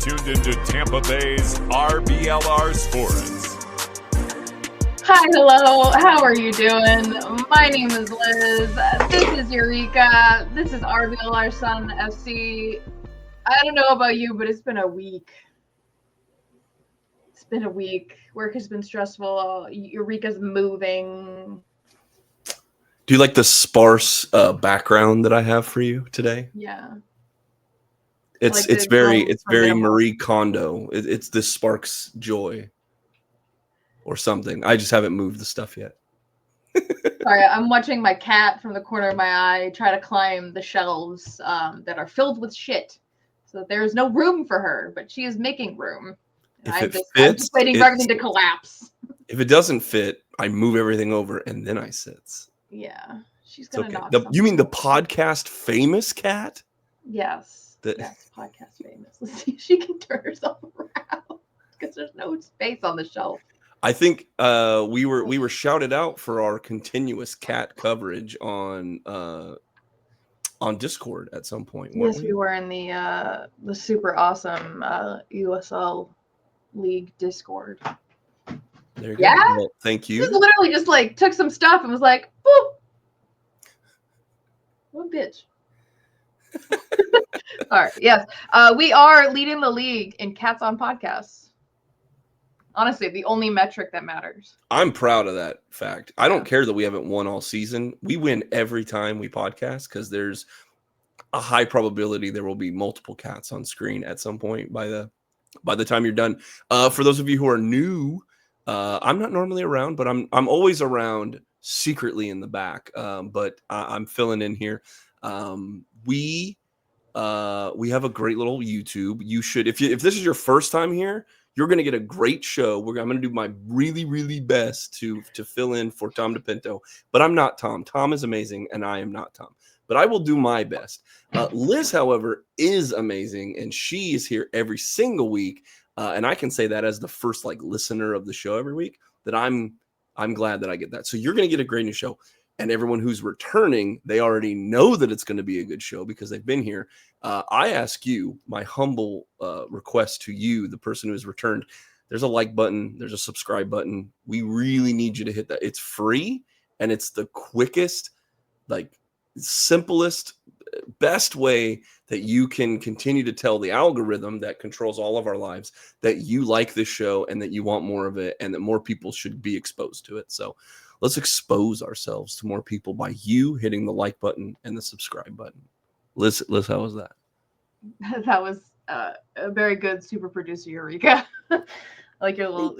tuned into Tampa Bay's RBLR Sports. Hi, hello. How are you doing? My name is Liz. This is Eureka. This is RBLR Sun FC. I don't know about you, but it's been a week. It's been a week. Work has been stressful. Eureka's moving. Do you like the sparse background that I have for you today? Yeah. It's like very Marie Kondo. It's this sparks joy or something. I just haven't moved the stuff yet. Sorry, I'm watching my cat from the corner of my eye try to climb the shelves that are filled with shit. So there is no room for her, but she is making room. I'm just waiting for everything to collapse. If it doesn't fit, I move everything over and then I sit. Yeah, she's gonna knock. You mean the podcast famous cat? Yes. Yes, podcast famous. Let's see if she can turn herself around because there's no space on the shelf. I think we were shouted out for our continuous cat coverage on Discord at some point. Yes, we were in the super awesome USL League Discord. There you go. Well, thank you. She literally just like took some stuff and was like, boop. What bitch. All right. Yes. We are leading the league in cats on podcasts. Honestly, the only metric that matters. I'm proud of that fact. I don't care that we haven't won all season. We win every time we podcast because there's a high probability there will be multiple cats on screen at some point by the time you're done. For those of you who are new, I'm not normally around, but I'm always around secretly in the back. But I'm filling in here. We have a great little YouTube. You should, if this is your first time here, you're going to get a great show. I'm going to do my really, really best to fill in for Tom DePinto, but I'm not Tom. Tom is amazing, and I am not Tom. But I will do my best. Liz, however, is amazing, and she is here every single week. And I can say that as the first listener of the show every week, that I'm glad that I get that. So you're going to get a great new show. And everyone who's returning, they already know that it's going to be a good show because they've been here. I ask you, my humble request to you, the person who has returned, there's a like button. There's a subscribe button. We really need you to hit that. It's free, and it's the quickest, simplest, best way that you can continue to tell the algorithm that controls all of our lives that you like this show and that you want more of it and that more people should be exposed to it. So let's expose ourselves to more people by you hitting the like button and the subscribe button. Liz, how was that? That was a very good super producer, Eureka. Like your little,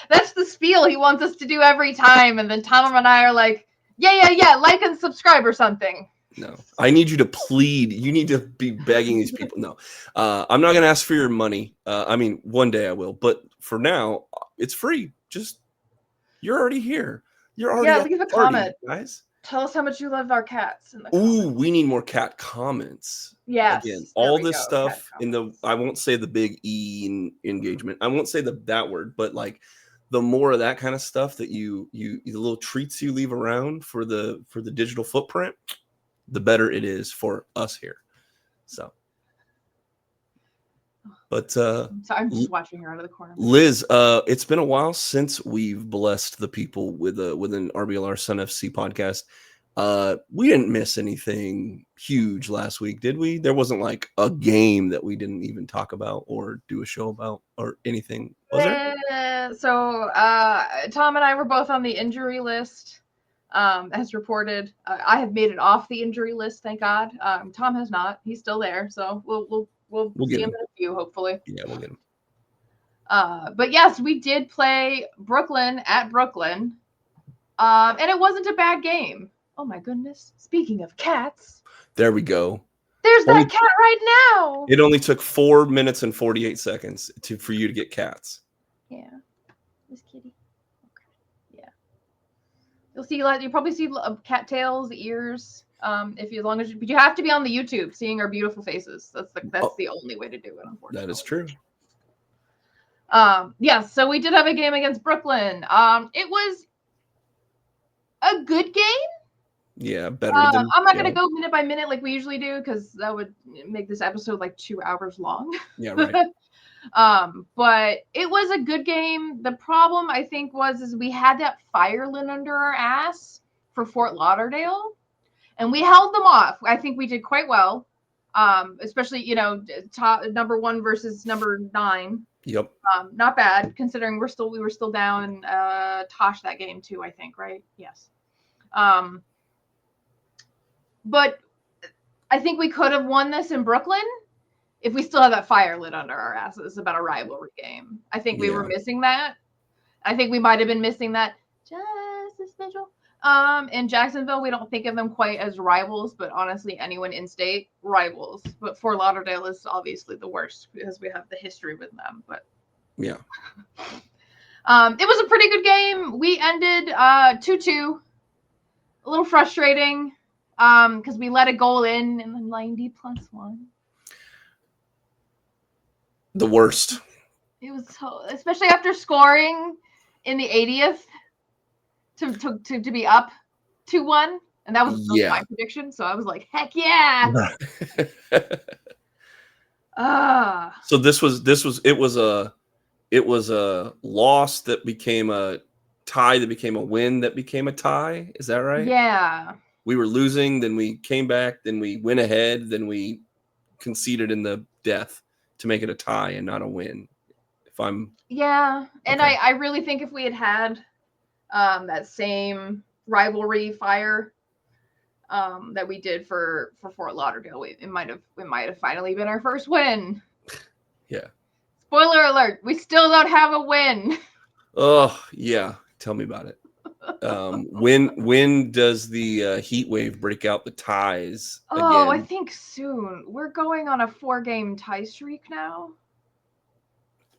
that's the spiel he wants us to do every time. And then Tom and I are like, yeah, like and subscribe or something. No, I need you to plead. You need to be begging these people. No, I'm not going to ask for your money. One day I will, but for now, it's free. You're already here. You're already leave a comment, guys. Tell us how much you love our cats. Ooh, we need more cat comments. Yes. Again, all this stuff I won't say the big E in engagement. I won't say that word, but the more of that kind of stuff that you the little treats you leave around for the digital footprint, the better it is for us here. So, but I'm just watching her out of the corner. Liz, it's been a while since we've blessed the people with an RBLR Sun FC podcast. We didn't miss anything huge last week, did we? There wasn't a game that we didn't even talk about or do a show about or anything, was there? So Tom and I were both on the injury list. As reported, I have made it off the injury list, thank God. Tom has not. He's still there, so we'll see him in a few, hopefully. Yeah, we'll get him. But yes, we did play Brooklyn at Brooklyn, and it wasn't a bad game. Oh my goodness! Speaking of cats, there we go. There's that cat right now. It only took 4 minutes and 48 seconds for you to get cats. Yeah, this kitty. You'll probably see cattails, ears. But you have to be on the YouTube, seeing our beautiful faces. That's the only way to do it. Unfortunately, that is true. Yes. So we did have a game against Brooklyn. It was a good game. Yeah, better than. I'm not gonna go minute by minute like we usually do because that would make this episode 2 hours long. Yeah, right. But it was a good game. The problem I think is we had that fire lit under our ass for Fort Lauderdale, and we held them off. I think we did quite well. Especially, top number 1 versus number 9. Yep. Not bad considering we were still down Tosh that game too, I think, right? Yes. But I think we could have won this in Brooklyn if we still had that fire lit under our asses about a rivalry game. I think we were missing that. I think we might have been missing that Justice Mitchell. In Jacksonville, we don't think of them quite as rivals, but honestly, anyone in state rivals. But Fort Lauderdale is obviously the worst because we have the history with them. But yeah, it was a pretty good game. We ended 2-2. A little frustrating because we let a goal in the 90+1. The worst. It was so, especially after scoring in the 80th. To be up 2-1, and that was my prediction. So I was like, heck yeah. So it was a loss that became a tie, that became a win, that became a tie. Is that right? Yeah. We were losing, then we came back, then we went ahead, then we conceded in the death to make it a tie and not a win. And I really think if we had that same rivalry fire that we did for Fort Lauderdale, it might have finally been our first win. Yeah. Spoiler alert: we still don't have a win. Oh yeah, tell me about it. When does the heat wave break out the ties? Oh, again? I think soon. We're going on a 4-game tie streak now.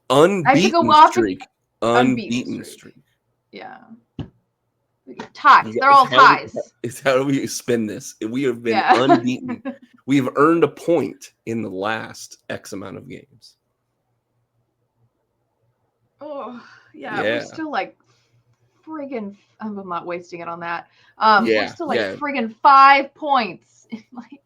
Unbeaten streak. Unbeaten streak. Yeah. Ties. They're all ties. It's how do we spin this? We have been unbeaten. We have earned a point in the last X amount of games. Oh, yeah. We're still like friggin'. I'm not wasting it on that. We're still like friggin' 5 points. Like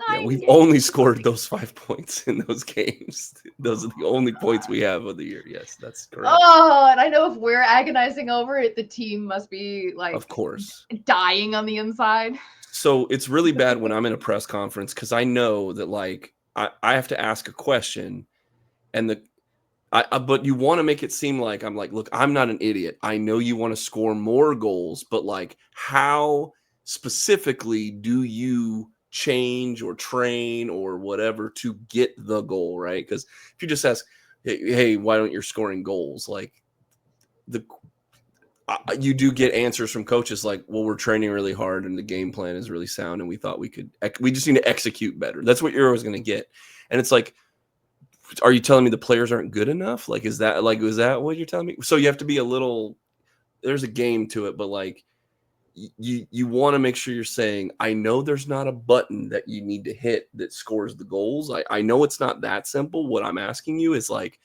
9 we've games. only scored those 5 points in those games. Those are the only points we have of the year. Yes, that's correct. Oh, and I know if we're agonizing over it, the team must be like, of course, dying on the inside. So it's really bad when I'm in a press conference because I know that like I have to ask a question, and but you want to make it seem like I'm like, look, I'm not an idiot. I know you want to score more goals, but like, how specifically do you change or train or whatever to get the goal, right? Because if you just ask, hey, why don't you scoring goals? Like you do get answers from coaches like, well, we're training really hard and the game plan is really sound and we thought we just need to execute better. That's what you're always going to get. And it's like, are you telling me the players aren't good enough? Like, is that what you're telling me? So you have to be there's a game to it, but like you want to make sure you're saying, I know there's not a button that you need to hit that scores the goals. I know it's not that simple. What I'm asking you is like,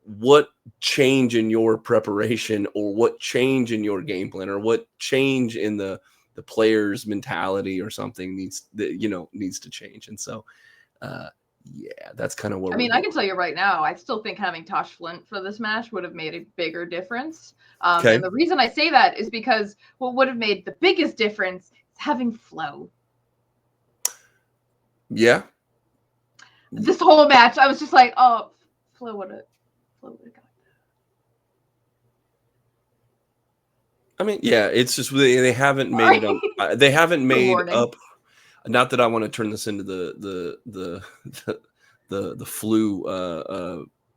what change in your preparation or what change in your game plan or what change in the player's mentality or something needs to change. And so, that's kind of what I can tell you right now, I still think having Tosh Flint for this match would have made a bigger difference. And the reason I say that is because what would have made the biggest difference is having Flo. Yeah. This whole match, I was just like, oh, Flo would have got that. I mean, yeah, it's just they haven't made it up. They haven't made up. Not that I want to turn this into the flu.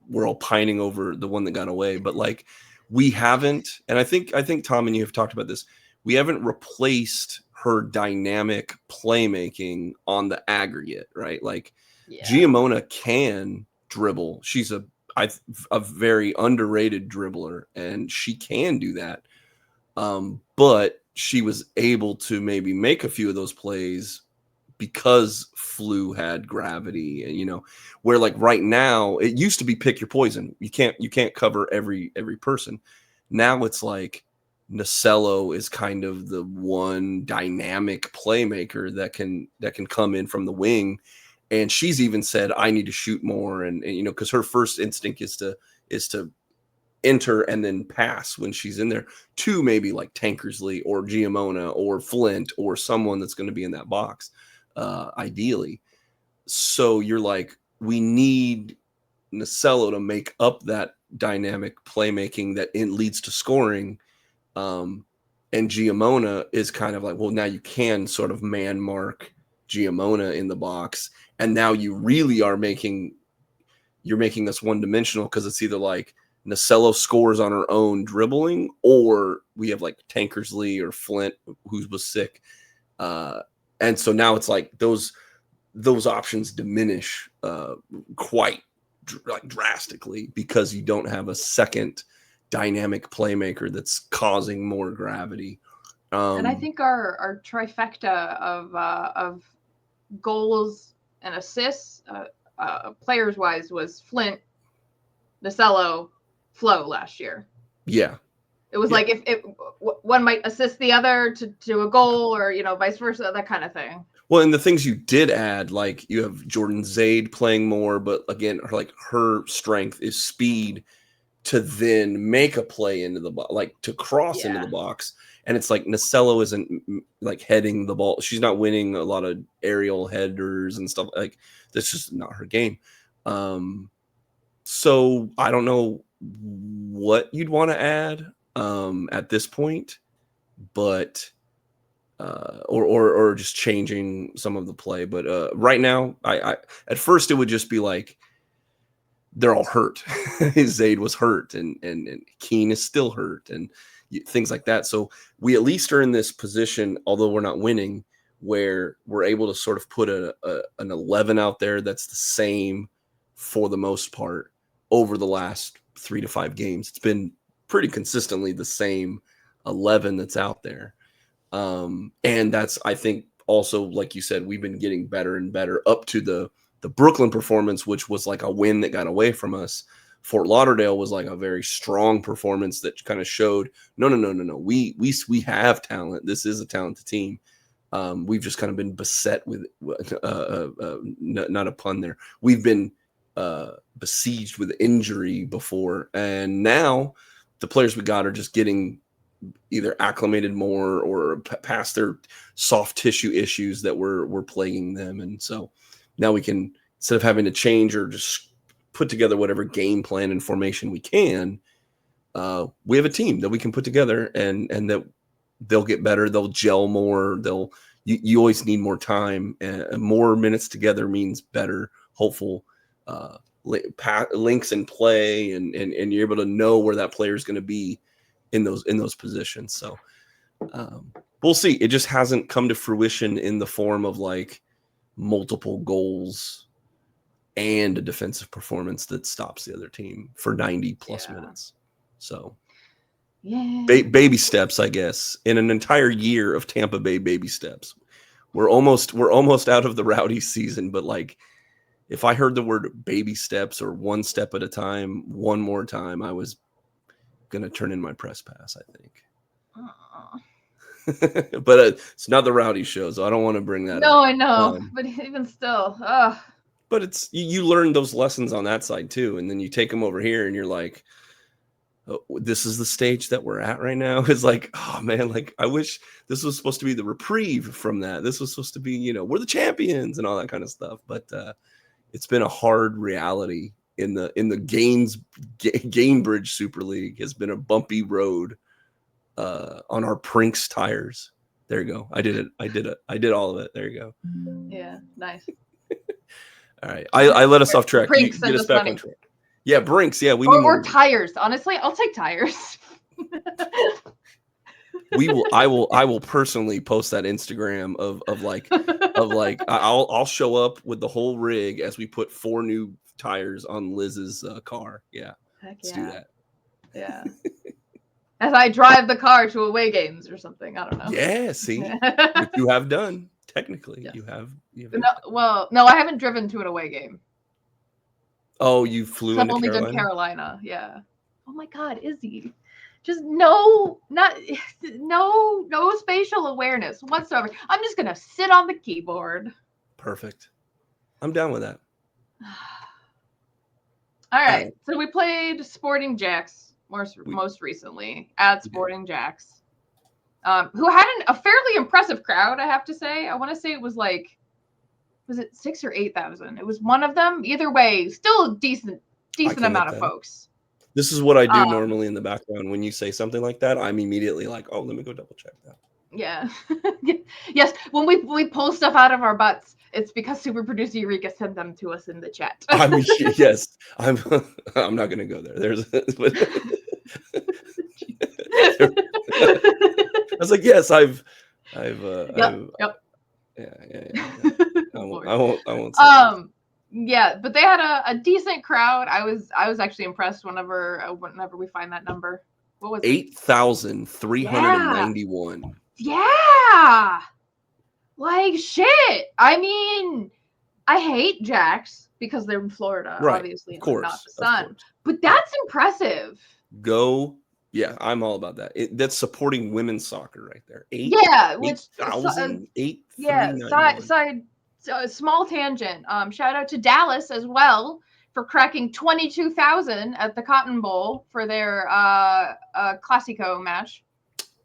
We're all pining over the one that got away, but like we haven't. And I think Tom and you have talked about this. We haven't replaced her dynamic playmaking on the aggregate, right? Like Giamona can dribble. She's a very underrated dribbler, and she can do that. But she was able to maybe make a few of those plays because Flu had gravity, and where like right now it used to be pick your poison. You can't cover every person. Now it's like Nasello is kind of the one dynamic playmaker that can come in from the wing And she's even said, I need to shoot more. And you know, because her first instinct is to enter and then pass when she's in there to maybe like Tankersley or Giamona or Flint or someone that's going to be in that box, ideally. So you're like, we need Nasello to make up that dynamic playmaking that leads to scoring. And Giamona is kind of like, well, now you can sort of man mark Giamona in the box. And now you really are making this one dimensional, because it's either like Nasello scores on her own dribbling, or we have like Tankersley or Flint, who was sick. And so now it's like those options diminish quite drastically, because you don't have a second dynamic playmaker that's causing more gravity. And I think our trifecta of goals and assists, players wise, was Flint, Nasello, Flo last year. Yeah. It was like if one might assist the other to a goal, or, you know, vice versa, that kind of thing. Well, and the things you did add, like you have Jordan Zaid playing more, but again, her strength is speed to then make a play into the box, like to cross into the box. And it's like Nasello isn't like heading the ball. She's not winning a lot of aerial headers and stuff. Like, that's just not her game. So I don't know what you'd want to add at this point, but or just changing some of the play. But right now, I at first it would just be like, they're all hurt. Zaid was hurt, and Keane is still hurt, and things like that. So we at least are in this position, although we're not winning, where we're able to sort of put an 11 out there that's the same for the most part over the last 3 to 5 games. It's been pretty consistently the same 11 that's out there. And that's, I think, also, like you said, we've been getting better and better up to the Brooklyn performance, which was like a win that got away from us. Fort Lauderdale was like a very strong performance that kind of showed, no. We have talent. This is a talented team. We've just kind of been beset with, not a pun there. We've been besieged with injury before. And now the players we got are just getting either acclimated more or past their soft tissue issues that were plaguing them. And so now we can, instead of having to change or just put together whatever game plan and formation we can, we have a team that we can put together, and that they'll get better. They'll gel more. You always need more time, and more minutes together means better, hopeful links in play, and you're able to know where that player is going to be in those positions. So we'll see. It just hasn't come to fruition in the form of like multiple goals and a defensive performance that stops the other team for 90 plus minutes. So baby steps, I guess, in an entire year of Tampa Bay baby steps. We're almost out of the Rowdy season, but like, if I heard the word baby steps or one step at a time, one more time, I was going to turn in my press pass, I think. But it's not the Rowdy show, so I don't want to bring that up. No, I know, but even still, But it's, you learn those lessons on that side too, and then you take them over here, and you're like, oh, this is the stage that we're at right now. It's like, oh man, like I wish this was supposed to be the reprieve from that. This was supposed to be, you know, we're the champions and all that kind of stuff. But it's been a hard reality in the Gamebridge Super League. Has been a bumpy road on our Prinks tires. There you go. I did it. I did all of it. There you go. Yeah, nice. All right. I let us off track. Brinks, get us back on track. Yeah, Brinks. Yeah, we need more tires. Honestly, I'll take tires. I will personally post that Instagram of I'll show up with the whole rig as we put 4 new tires on Liz's car. Yeah. Let's do that. Yeah. As I drive the car to away games or something. I don't know. Yeah, see. Which you have done. Technically, yes. You have no, I haven't driven to an away game. Oh, you flew into Carolina? I've only done Carolina, yeah. Oh my God, Izzy. Just no spatial awareness whatsoever. I'm just going to sit on the keyboard. Perfect. I'm down with that. All right. So we played Sporting JAX most recently at Sporting JAX, who had a fairly impressive crowd, I have to say. I want to say it was like, was it 6,000 or 8,000? It was one of them. Either way, still a decent amount of folks. This is what I do normally in the background. When you say something like that, I'm immediately like, oh, let me go double check that. Yeah. Yes. When we pull stuff out of our butts, it's because super producer Eureka sent them to us in the chat. I mean, yes, I'm not going to go there. There's, I was like, yes, I've. Yep. Yeah. I won't. Say yeah, but they had a decent crowd. I was actually impressed whenever we find that number. What was it? 8,391. Yeah. Like shit. I mean, I hate JAX because they're in Florida, obviously, of course, not the sun. But that's impressive. Yeah, I'm all about that. That's supporting women's soccer right there. 8,000. Yeah, small tangent. Shout out to Dallas as well for cracking 22,000 at the Cotton Bowl for their Classico match.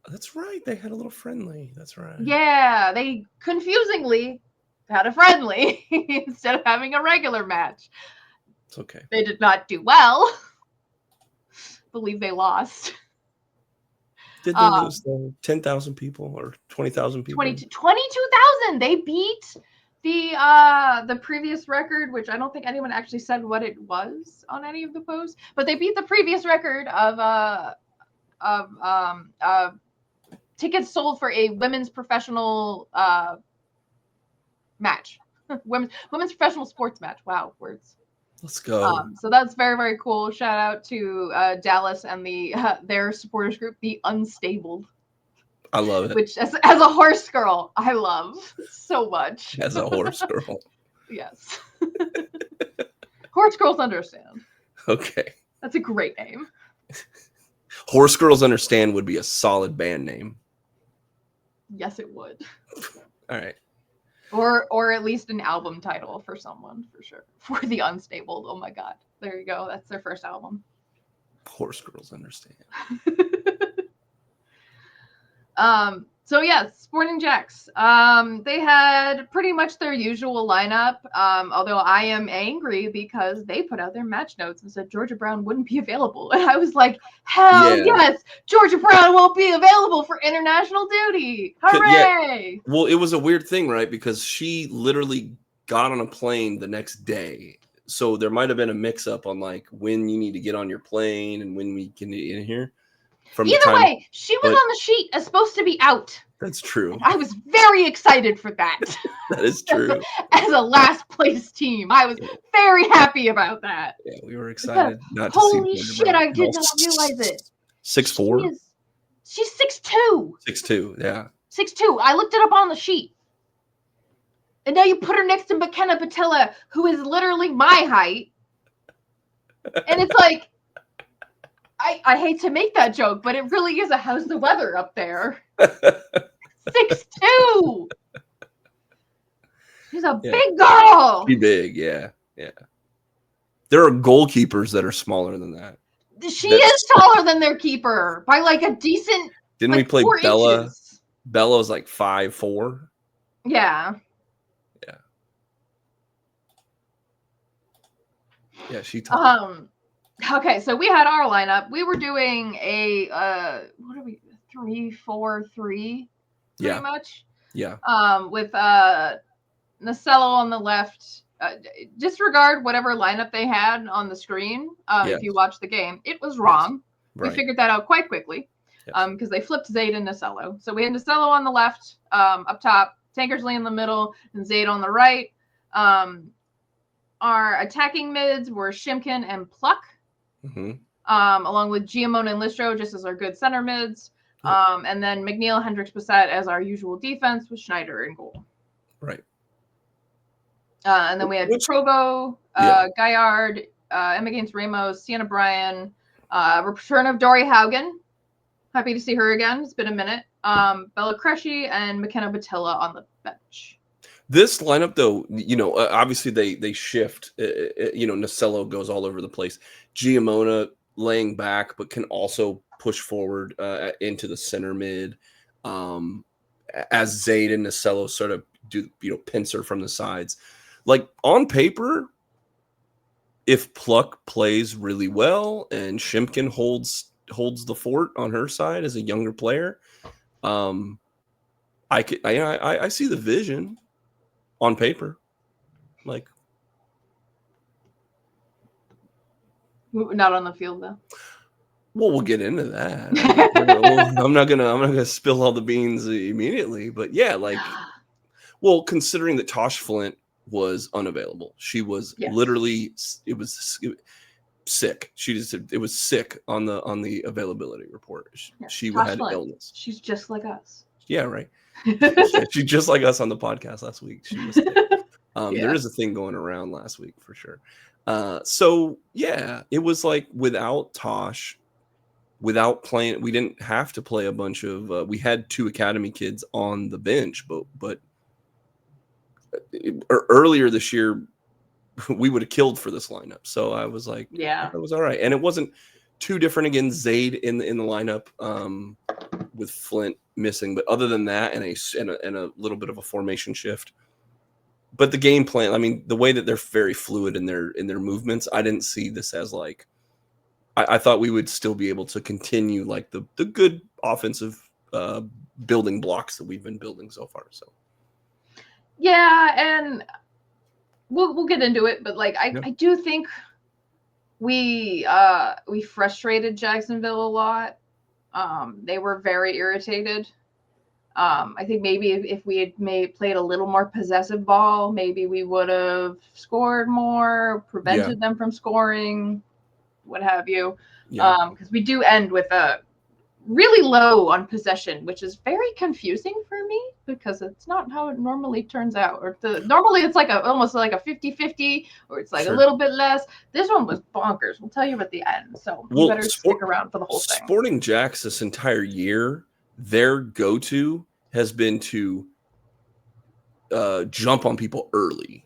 That's right. They had a little friendly. That's right. Yeah, they confusingly had a friendly instead of having a regular match. It's okay. They did not do well. Believe they lost. Did they lose 10,000 people or 20,000 people? 22,000. They beat the previous record, which I don't think anyone actually said what it was on any of the posts, but they beat the previous record of tickets sold for a women's professional match. women's professional sports match. Wow, words. Let's go. So that's very, very cool. Shout out to Dallas and their supporters group, the Unstabled. I love it. Which, as a horse girl, I love so much. As a horse girl. Yes. Horse girls understand. Okay. That's a great name. Horse Girls Understand would be a solid band name. Yes, it would. All right. Or at least an album title for someone, for sure. For the Unstabled. Oh my God. There you go. That's their first album. Horse Girls Understand. So yeah, Sporting JAX. They had pretty much their usual lineup. Although I am angry because they put out their match notes and said Georgia Brown wouldn't be available. And I was like, hell yes, Georgia Brown won't be available for international duty. Hooray! Yeah. Well, it was a weird thing, right? Because she literally got on a plane the next day. So there might have been a mix-up on like when you need to get on your plane and when we can get in here. Either way, she was on the sheet as supposed to be out. That's true. I was very excited for that. That is true. As a last place team, I was very happy about that. Yeah, we were excited not to see. Holy shit, I did not realize it. 6'4"? She's 6'2". 6'2", yeah. 6'2". I looked it up on the sheet. And now you put her next to McKenna Patilla, who is literally my height. And it's like, I hate to make that joke, but it really is a how's the weather up there. 6'2". She's a big girl. She's big, yeah. There are goalkeepers that are smaller than that. She is taller than their keeper by like a decent. Didn't we play 4 Bella? inches. Bella was like 5'4". Yeah. Yeah, she tall. Okay, so we had our lineup. We were doing a 3-4-3 pretty much. Yeah. With Nasello on the left. Disregard whatever lineup they had on the screen. If you watch the game, it was wrong. Yes. Right. We figured that out quite quickly. Because they flipped Zayd and Nasello. So we had Nasello on the left, up top, Tankersley in the middle, and Zayd on the right. Our attacking mids were Shimkin and Pluck. Mm-hmm. Along with Giamone and Listro just as our good center mids. And then McNeil, Hendricks, Bissett as our usual defense with Schneider in goal. Right. And then we had Provo, Gaillard, Emma Gaines Ramos, Sienna Bryan, return of Dory Haugen. Happy to see her again. It's been a minute. Bella Cresci and McKenna Patilla on the bench. This lineup, though, obviously they shift. Nasello goes all over the place. Giamona laying back, but can also push forward into the center mid. As Zayd and Nasello sort of do, pincer from the sides. Like on paper, if Pluck plays really well and Shimkin holds the fort on her side as a younger player, I see the vision on paper. Like, not on the field though. Well, we'll get into that. I'm not gonna spill all the beans immediately, but yeah, considering that Tosh Flint was unavailable, she was literally it was sick. It was sick on the availability report. She had illness. She's just like us. Yeah, right. She's just like us on the podcast last week. She was sick. There is a thing going around last week for sure. So yeah, it was like without Tosh. Without playing, we didn't have to play a bunch of. We had 2 academy kids on the bench, but earlier this year, we would have killed for this lineup. So I was like, it was all right, and it wasn't too different against Zayd in the lineup with Flint missing. But other than that, and a little bit of a formation shift. But the game plan, I mean, the way that they're very fluid in their movements, I didn't see this as like. I thought we would still be able to continue like the good offensive building blocks that we've been building so far. So, yeah, and we'll get into it, but like I do think we frustrated Jacksonville a lot. They were very irritated. I think maybe if we had played a little more possessive ball, maybe we would have scored more, prevented them from scoring. What have you, because we do end with a really low on possession, which is very confusing for me because it's not how it normally turns out. Or normally it's like almost like a 50-50, or it's like a little bit less. This one was bonkers. We'll tell you at the end, so you better stick around for the whole thing. Sporting JAX this entire year, their go-to has been to jump on people early.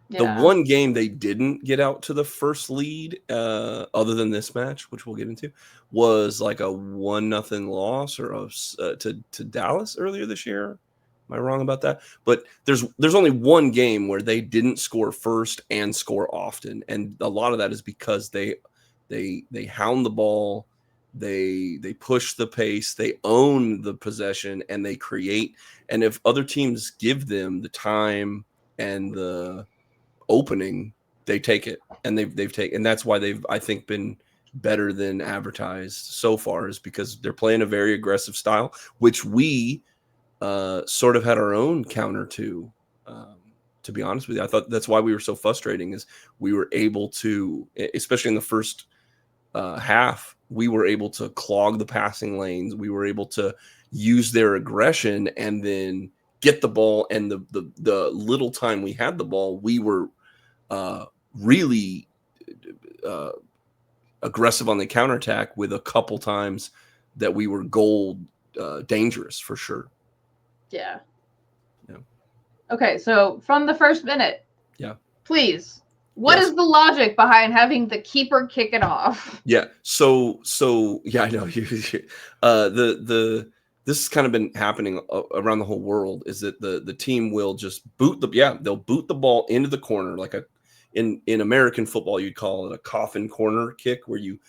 The one game they didn't get out to the first lead, other than this match, which we'll get into, was like a 1-0 loss or to Dallas earlier this year. Am I wrong about that? But there's only one game where they didn't score first and score often, and a lot of that is because they hound the ball, they push the pace, they own the possession, and they create. And if other teams give them the time and the opening, they take it, and they've taken, and that's why they've, I think, been better than advertised so far, is because they're playing a very aggressive style, which we sort of had our own counter to be honest with you. I thought that's why we were so frustrating, is we were able to, especially in the first half, we were able to clog the passing lanes. We were able to use their aggression and then get the ball, and the little time we had the ball, we were really aggressive on the counterattack, with a couple times that we were goal dangerous for sure. Yeah. Okay, so from the first minute, please, what is the logic behind having the keeper kick it off? Yeah. So yeah, I know. This has kind of been happening around the whole world, is that the team will just they'll boot the ball into the corner, like in American football, you'd call it a coffin corner kick, where you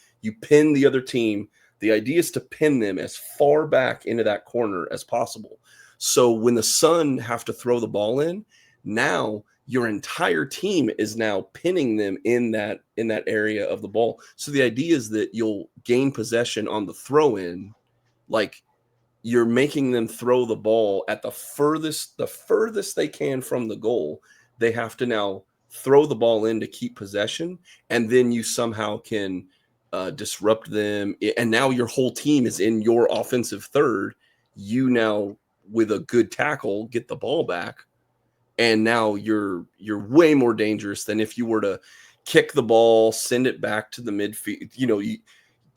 pin the other team. The idea is to pin them as far back into that corner as possible. So when the Sun have to throw the ball in, now your entire team is now pinning them in that area of the ball. So the idea is that you'll gain possession on the throw in, like you're making them throw the ball at the furthest they can from the goal. They have to now throw the ball in to keep possession, and then you somehow can disrupt them. And now your whole team is in your offensive third. You now, with a good tackle, get the ball back, and now you're way more dangerous than if you were to kick the ball, send it back to the midfield.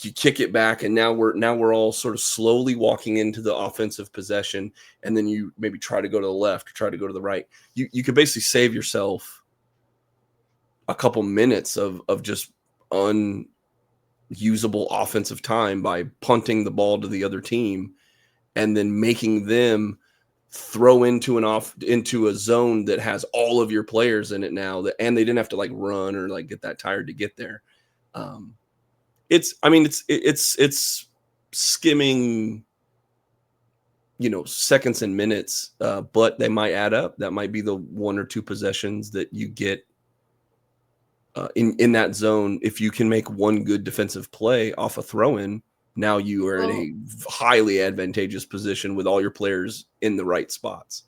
you kick it back, and now we're all sort of slowly walking into the offensive possession, and then you maybe try to go to the left or try to go to the right. You could basically save yourself a couple minutes of just unusable offensive time by punting the ball to the other team and then making them throw into a zone that has all of your players in it now, and they didn't have to like run or like get that tired to get there. It's skimming, seconds and minutes, but they might add up. That might be the 1 or 2 possessions that you get in that zone. If you can make one good defensive play off a throw-in, now you are in a highly advantageous position with all your players in the right spots.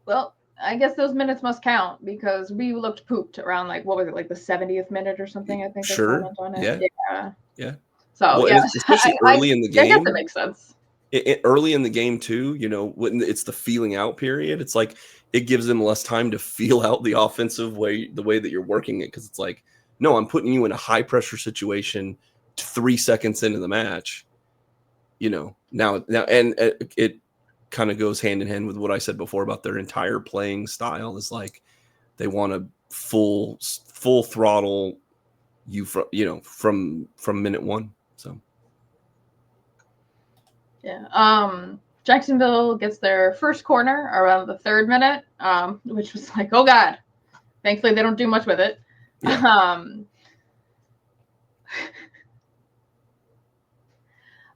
Well, I guess those minutes must count because we looked pooped around like, what was it, like the 70th minute or something? I think. Sure. On it. Yeah. So especially early in the game. I guess that makes sense. Early in the game too, when it's the feeling out period, it's like it gives them less time to feel out the offensive way, the way that you're working it, because it's like, no, I'm putting you in a high pressure situation 3 seconds into the match. Now, and it kind of goes hand in hand with what I said before about their entire playing style. Is like they want to full throttle you from minute one. So. Yeah. Jacksonville gets their first corner around the 3rd minute, which was like, oh God. Thankfully, they don't do much with it. Yeah.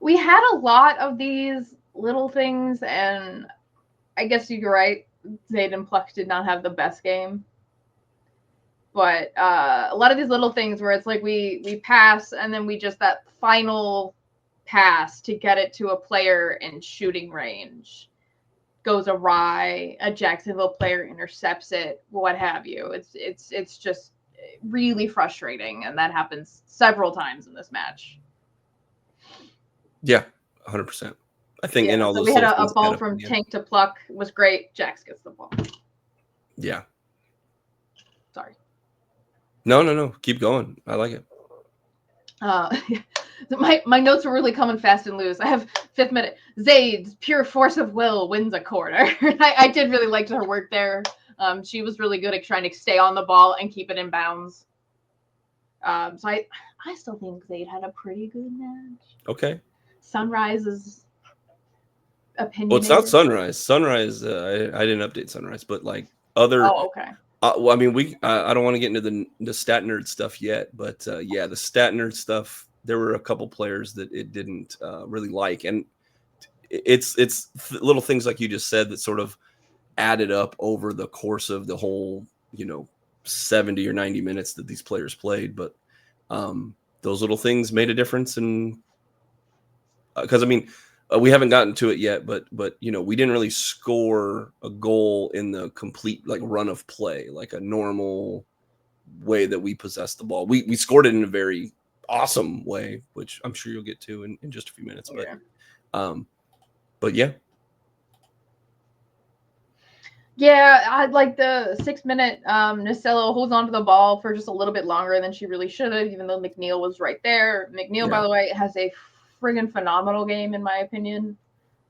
We had a lot of these little things, and I guess you're right. Zayd and Pluck did not have the best game. But a lot of these little things where it's like we pass, and then we just that final pass to get it to a player in shooting range goes awry. A Jacksonville player intercepts it, what have you. It's just really frustrating, and that happens several times in this match. Yeah, 100%. I think in all those. We had a ball from Tank to Pluck was great. JAX gets the ball. Yeah. Sorry. No. Keep going. I like it. My notes were really coming fast and loose. I have 5th minute. Zayd's pure force of will wins a corner. I did really like her work there. She was really good at trying to stay on the ball and keep it in bounds. So I still think Zayd had a pretty good match. Okay. Sunrise's opinion. Well, it's not Sunrise. Sunrise, I didn't update Sunrise, but like other. Oh, okay. Well, I mean, I don't want to get into the stat nerd stuff yet, but the stat nerd stuff, there were a couple players that it didn't really like, and it's little things like you just said that sort of added up over the course of the whole 70 or 90 minutes that these players played, but those little things made a difference, and because we haven't gotten to it yet, but we didn't really score a goal in the complete like run of play, like a normal way that we possess the ball. We scored it in a very awesome way, which I'm sure you'll get to in just a few minutes. But yeah. Yeah, I like the 6 minute. Nasello holds onto the ball for just a little bit longer than she really should have, even though McNeil was right there. McNeil, by the way, has a friggin' phenomenal game in my opinion.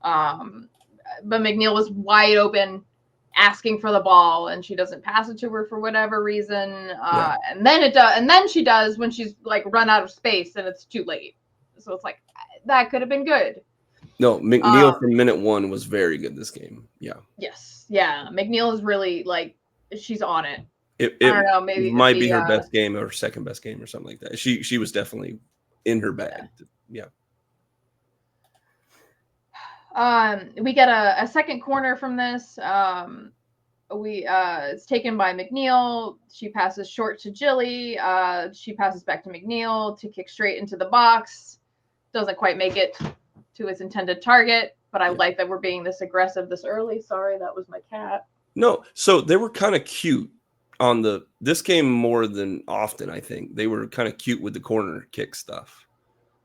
But McNeil was wide open, asking for the ball, and she doesn't pass it to her for whatever reason. And then she does when she's like run out of space, and it's too late. So it's like that could have been good. No, McNeil from minute 1 was very good this game. Yeah. Yes. Yeah. McNeil is really like she's on it. I don't know. Maybe it might be her best game or second best game or something like that. She was definitely in her bag. Yeah. We get a second corner from this. It's taken by McNeil. She passes short to Jilly. She passes back to McNeil to kick straight into the box. Doesn't quite make it to its intended target, but I like that we're being this aggressive this early. Sorry, that was my cat. No, so they were kind of cute on this game more than often. I think they were kind of cute with the corner kick stuff.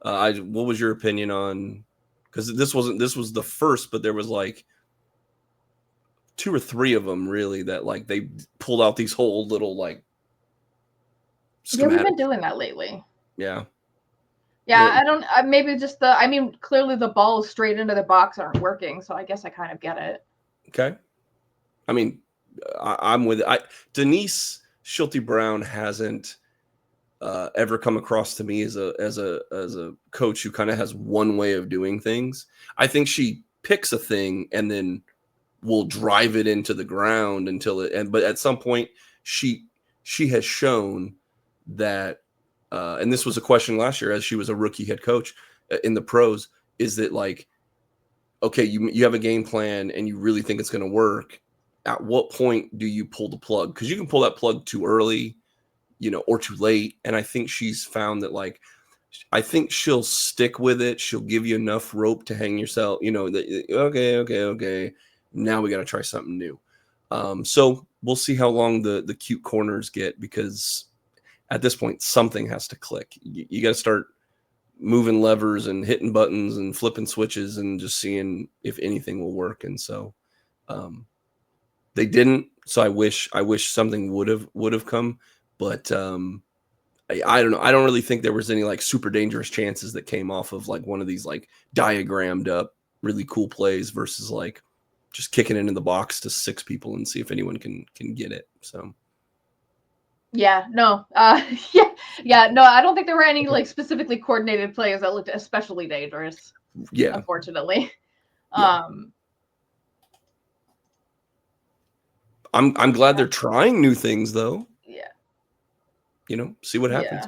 What was your opinion on? Because this was the first, but there was like 2 or 3 of them really that like they pulled out these whole little like. Yeah, we've been doing that lately. Yeah. Yeah, I don't. Maybe just the. I mean, clearly the balls straight into the box aren't working, so I guess I kind of get it. Okay. I mean, I'm with it. Denise Schulte Brown hasn't ever come across to me as a coach who kind of has one way of doing things. I think she picks a thing and then will drive it into the ground until it. But at some point, she has shown that. And this was a question last year as she was a rookie head coach in the pros, is that like, okay, you have a game plan and you really think it's going to work. At what point do you pull the plug? Because you can pull that plug too early, or too late. And I think she's found that, like, I think she'll stick with it. She'll give you enough rope to hang yourself, okay. Now we got to try something new. So we'll see how long the cute corners get, because at this point, something has to click. You got to start moving levers and hitting buttons and flipping switches and just seeing if anything will work. And so they didn't. So I wish something would have come. But I don't know. I don't really think there was any like super dangerous chances that came off of like one of these like diagrammed up really cool plays versus like just kicking it into the box to 6 people and see if anyone can get it. So. Yeah, no. No, I don't think there were any like specifically coordinated plays that looked especially dangerous. Yeah. Unfortunately. Yeah. I'm glad they're trying new things though. Yeah. See what happens.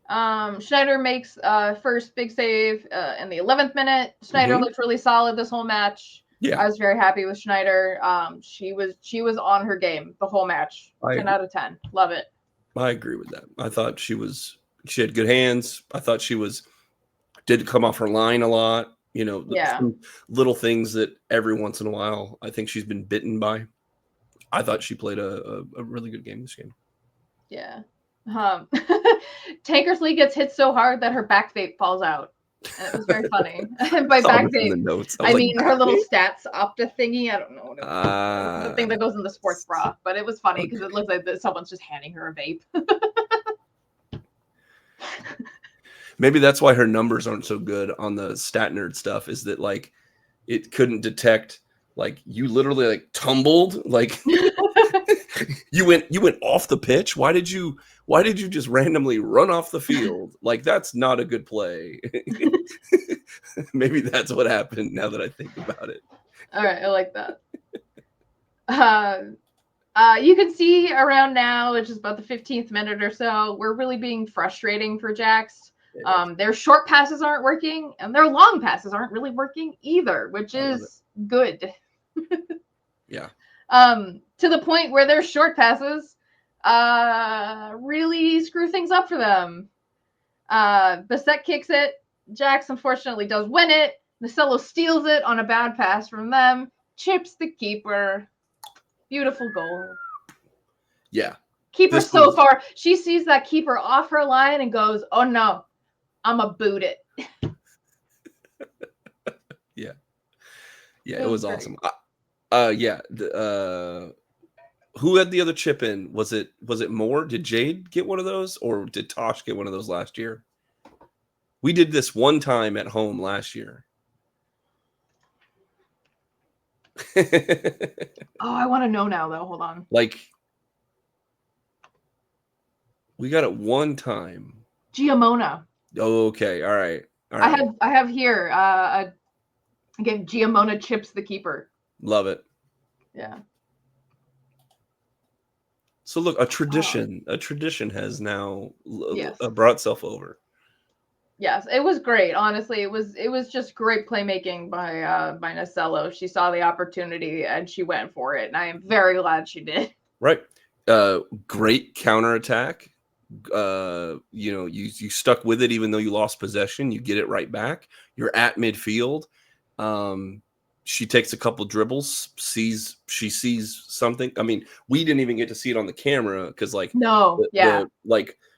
Yeah. Schneider makes first big save in the 11th minute. Schneider looked really solid this whole match. Yeah. I was very happy with Schneider. She was on her game the whole match. 10 out of 10. Love it. I agree with that. I thought she had good hands. I thought she did come off her line a lot. Some little things that every once in a while I think she's been bitten by. I thought she played a really good game this game. Yeah. Tankersley gets hit so hard that her back vape falls out. And it was very funny. By back vape, I mean her little stats opta thingy. I don't know what it was. The thing that goes in the sports bra. But it was funny because it looks like someone's just handing her a vape. Maybe that's why her numbers aren't so good on the stat nerd stuff, is that like it couldn't detect like you literally like tumbled, like you went off the pitch. Why did you just randomly run off the field? Like that's not a good play. Maybe that's what happened now that I think about it. All right, I like that. You can see around now, which is about the 15th minute or so, we're really being frustrating for JAX. Their short passes aren't working, and their long passes aren't really working either, which is good. Yeah. To the point where their short passes really screw things up for them. Bissett kicks it. JAX unfortunately does win it. Nasello steals it on a bad pass from them. Chips the keeper. Beautiful goal. Yeah. Keeper so far. She sees that keeper off her line and goes, "Oh no, I'ma boot it." Yeah. Yeah, it was awesome. Who had the other chip in? Was it Moore? Did Jade get one of those, or did Tosh get one of those last year? We did this one time at home last year. I want to know now though. Hold on. Like we got it one time. Giamona. Oh, okay. All right. All right. I have here again, Giamona chips the keeper. Love it. Yeah. So look, a tradition has now brought itself over. Yes, it was great. Honestly, it was just great playmaking by Nasello. She saw the opportunity and she went for it, and I am very glad she did. Right. Great counterattack. You stuck with it even though you lost possession. You get it right back. You're at midfield. She takes a couple dribbles, she sees something. I mean, we didn't even get to see it on the camera because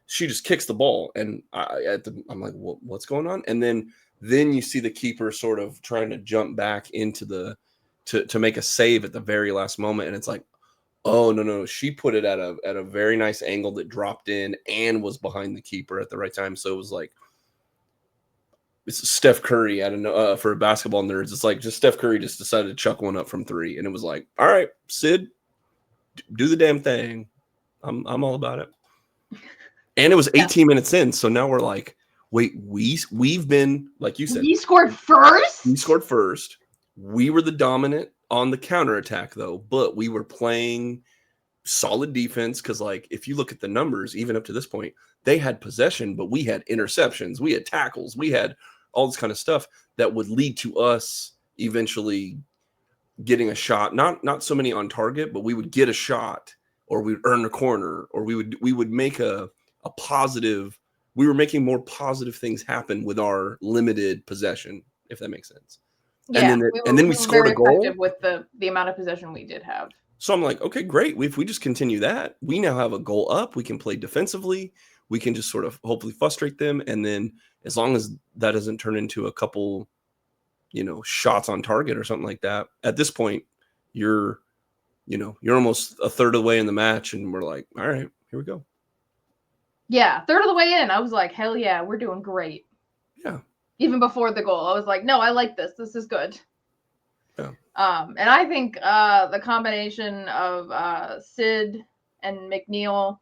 she just kicks the ball, and I'm like, what's going on? And then you see the keeper sort of trying to jump back into to make a save at the very last moment, and it's like, Oh, no. She put it at a very nice angle that dropped in and was behind the keeper at the right time. So it was like, it's Steph Curry. I don't know, for basketball nerds. It's like just Steph Curry just decided to chuck one up from 3, and it was like, all right, Sid, do the damn thing. I'm all about it. And it was 18 minutes in, so now we're like, wait, we've been, like you said, we scored first. We scored first. We were the dominant on the counterattack, though, but we were playing solid defense because, like, if you look at the numbers, even up to this point, they had possession, but we had interceptions, we had tackles, we had all this kind of stuff that would lead to us eventually getting a shot. Not so many on target, but we would get a shot, or we'd earn a corner, or we would make a positive. We were making more positive things happen with our limited possession, if that makes sense. Yeah, and then we scored a goal with the amount of possession we did have. So I'm like, okay, great. If we just continue that, we now have a goal up. We can play defensively. We can just sort of hopefully frustrate them. And then as long as that doesn't turn into a couple, shots on target or something like that, at this point, you're almost a third of the way in the match. And we're like, all right, here we go. Yeah, third of the way in, I was like, hell yeah, we're doing great. Yeah. Even before the goal, I was like, no, I like this. This is good. Yeah. And I think the combination of Sid and McNeil,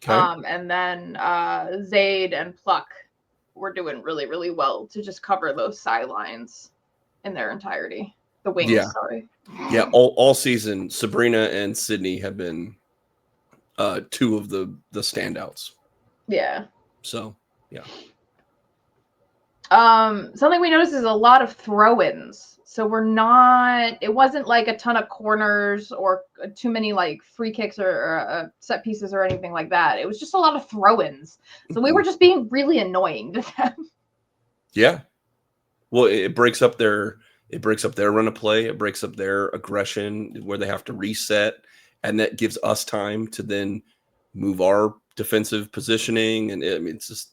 and then Zaid and Pluck were doing really, really well to just cover those sidelines in their entirety. The wings, sorry. Yeah, all season, Sabrina and Sydney have been two of the standouts. Yeah. So, yeah. Something we noticed is a lot of throw-ins. So it wasn't like a ton of corners or too many like free kicks or set pieces or anything like that. It was just a lot of throw-ins. So we were just being really annoying to them. Yeah. Well, it breaks up their run of play. It breaks up their aggression where they have to reset. And that gives us time to then move our defensive positioning. And it's just,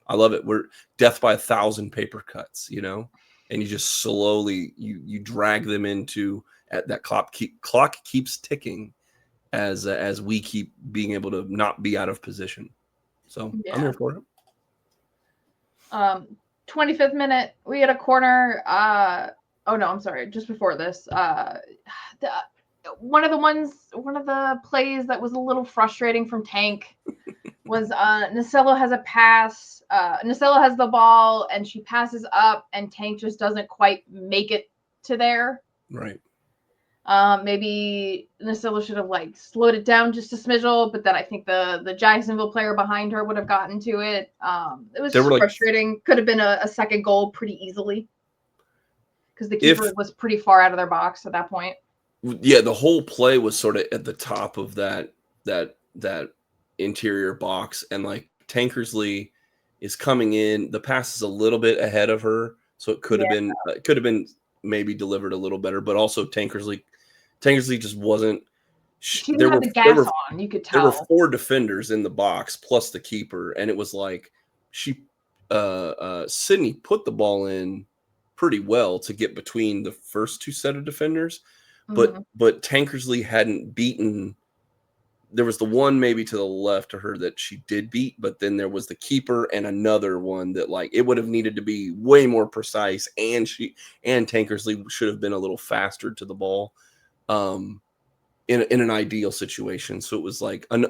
I love it. We're death by 1,000 paper cuts, and you just slowly you drag them into that clock keeps ticking as we keep being able to not be out of position. So I'm here for it. 25th minute, we had a corner. Oh no, I'm sorry. Just before this, one of the plays that was a little frustrating from Tank was Nasello has a pass. Nasello has the ball and she passes up and Tank just doesn't quite make it to there. Right. Maybe Nasello should have slowed it down just a smidge, but then I think the Jacksonville player behind her would have gotten to it. It was just frustrating. Could have been a second goal pretty easily because the keeper was pretty far out of their box at that point. Yeah, the whole play was sort of at the top of that interior box, and Tankersley is coming in. The pass is a little bit ahead of her, so it could have been maybe delivered a little better, but also Tankersley just wasn't. She didn't have the gas on. You could tell there were 4 defenders in the box plus the keeper, and it was like Sydney put the ball in pretty well to get between the first 2 set of defenders, but Tankersley hadn't beaten. There was the one maybe to the left of her that she did beat, but then there was the keeper and another one that it would have needed to be way more precise, and Tankersley should have been a little faster to the ball in an ideal situation. So it was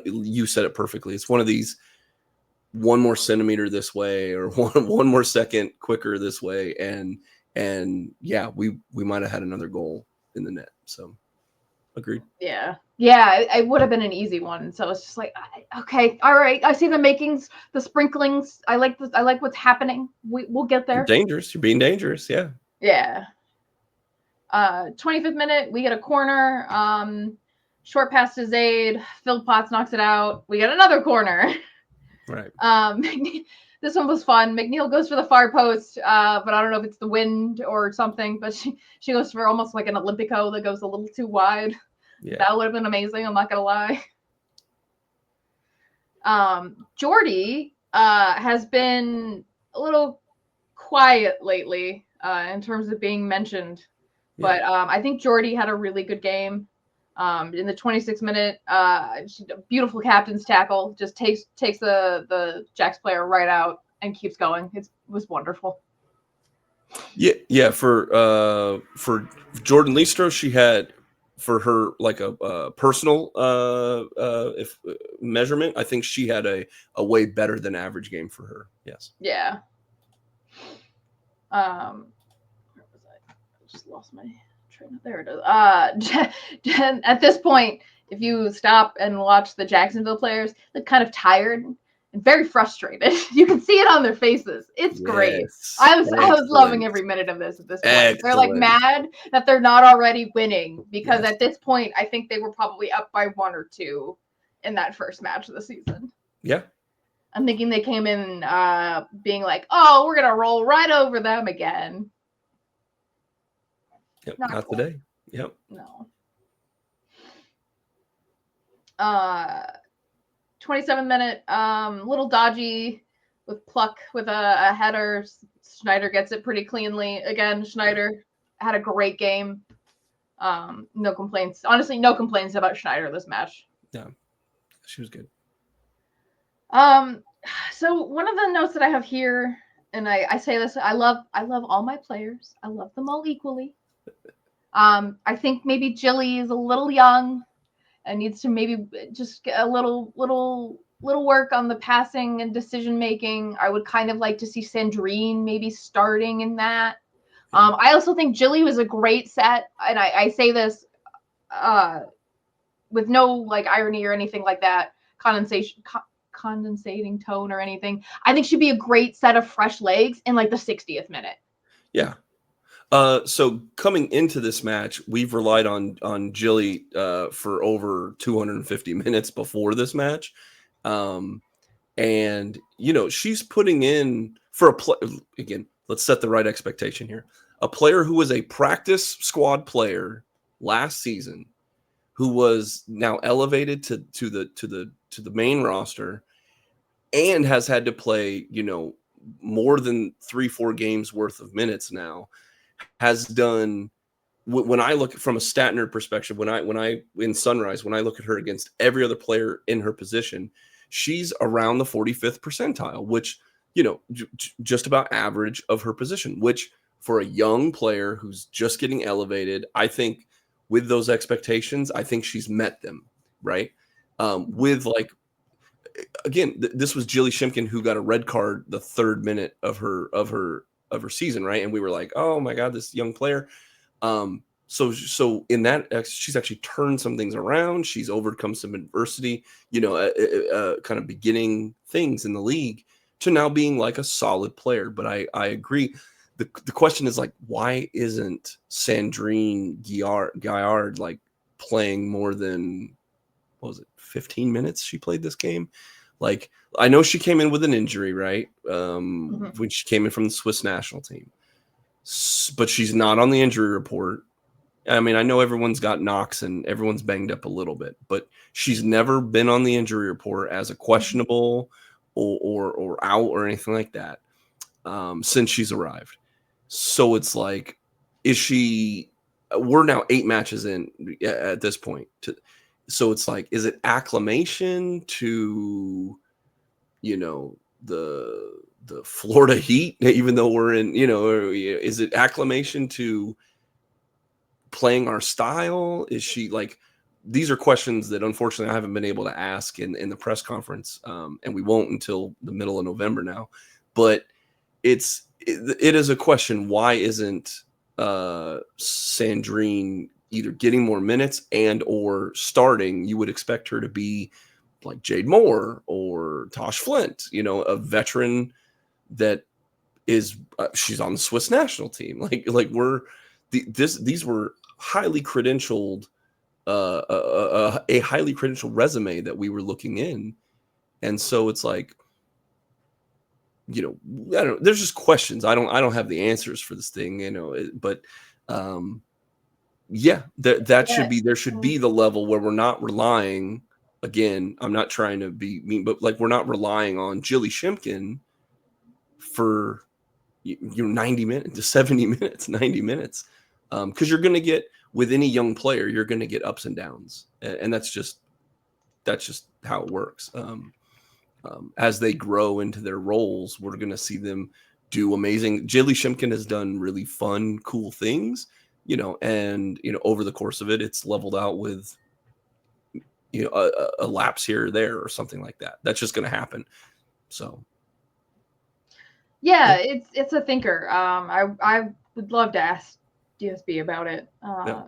you said it perfectly. It's one of these 1 more centimeter this way or one more second quicker this way, and yeah, we might have had another goal in the net. So agreed. Yeah, it would have been an easy one. So it's just okay, all right. I see the makings, the sprinklings. I like what's happening. We'll get there. You're being dangerous. Yeah. Yeah. 25th minute, we get a corner. Short pass to Zaid. Phil Potts knocks it out. We get another corner. Right. This one was fun. McNeil goes for the far post, but I don't know if it's the wind or something, but she goes for almost like an Olympico that goes a little too wide. Yeah. That would have been amazing. I'm not going to lie. Jordy has been a little quiet lately in terms of being mentioned, but I think Jordy had a really good game. In the 26th minute, beautiful captain's tackle, just takes the JAX player right out and keeps going. It was wonderful. Yeah. For Jordan Listro, she had, for her, like a personal if measurement, I think she had a way better than average game for her. Yes. Yeah. Where was I? I just lost my train. There it is. At this point, if you stop and watch the Jacksonville players, they're kind of tired and very frustrated. You can see it on their faces. It's great. I was loving every minute of this at this point. Excellent. They're like mad that they're not already winning, because at this point, I think they were probably up by 1 or 2 in that first match of the season. Yeah. I'm thinking they came in being like, oh, we're going to roll right over them again. Yep, not today. Yep. No. 27 minute, little dodgy with pluck with a header. Schneider gets it pretty cleanly. Again, Schneider had a great game. No complaints. Honestly, no complaints about Schneider this match. Yeah, she was good. So one of the notes that I have here, and I say this, I love all my players. I love them all equally. I think maybe Jilly is a little young and needs to maybe just get a little work on the passing and decision making. I would kind of like to see Sandrine maybe starting in that. I also think Jilly was a great set, and I say this with no like irony or anything like that, condensating tone or anything. I think she'd be a great set of fresh legs in like the 60th minute. Yeah. So coming into this match, we've relied on Jilly for over 250 minutes before this match. And, she's putting in for again, let's set the right expectation here. A player who was a practice squad player last season, who was now elevated to the main roster and has had to play, more than 3-4 games worth of minutes now, has done, when I look from a stat nerd perspective, when I in Sunrise, when I look at her against every other player in her position, she's around the 45th percentile, which, just about average of her position, which for a young player who's just getting elevated, I think with those expectations, I think she's met them, right? With like, again, this was Jilly Shimkin, who got a red card the 3rd minute of her season, right? And we were like, oh my God, this young player. So in that, she's actually turned some things around. She's overcome some adversity, kind of beginning things in the league to now being like a solid player. But I agree. The question is like, why isn't Sandrine Gaillard like playing more than, 15 minutes she played this game? Like, I know she came in with an injury, right? When she came in from the Swiss national team, but she's not on the injury report. I mean, I know everyone's got knocks and everyone's banged up a little bit, but she's never been on the injury report as a questionable or out or anything like that since she's arrived. So it's like, we're now 8 matches in at this point. So it's like, is it acclimation to, the Florida heat, even though we're in, is it acclimation to playing our style? Is she like, these are questions that unfortunately I haven't been able to ask in the press conference. And we won't until the middle of November now, but it is a question. Why isn't Sandrine either getting more minutes and or starting? You would expect her to be like Jade Moore or Tosh Flint, a veteran that is she's on the Swiss national team. These were highly credentialed, a highly credentialed resume that we were looking in. And so it's like, I don't know, there's just questions. I don't have the answers for this thing, but there should be the level where we're not relying, again, I'm not trying to be mean, but like, we're not relying on Jilly Shimkin for 90 minutes to 70 minutes, 90 minutes. Because you're going to get, with any young player, you're going to get ups and downs, and that's just how it works. As they grow into their roles, we're going to see them do amazing. Jilly Shimkin has done really fun, cool things, and over the course of it, it's leveled out with a lapse here or there or something like that. That's just going to happen. So. Yeah, it's a thinker. I would love to ask DSB about it. Yeah.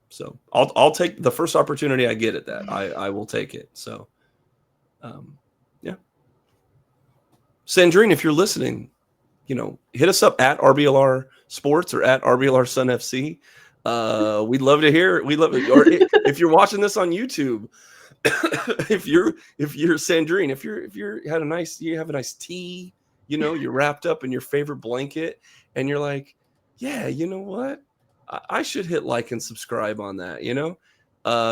So I'll take the first opportunity I get at that. I will take it. So, yeah. Sandrine, if you're listening, hit us up at RBLR Sports or at RBLR Sun FC. We'd love to hear. We love it. Or if you're watching this on YouTube, if you're Sandrine, if you have a nice tea, you're wrapped up in your favorite blanket, and you're like, yeah, you know what? I should hit like and subscribe on that.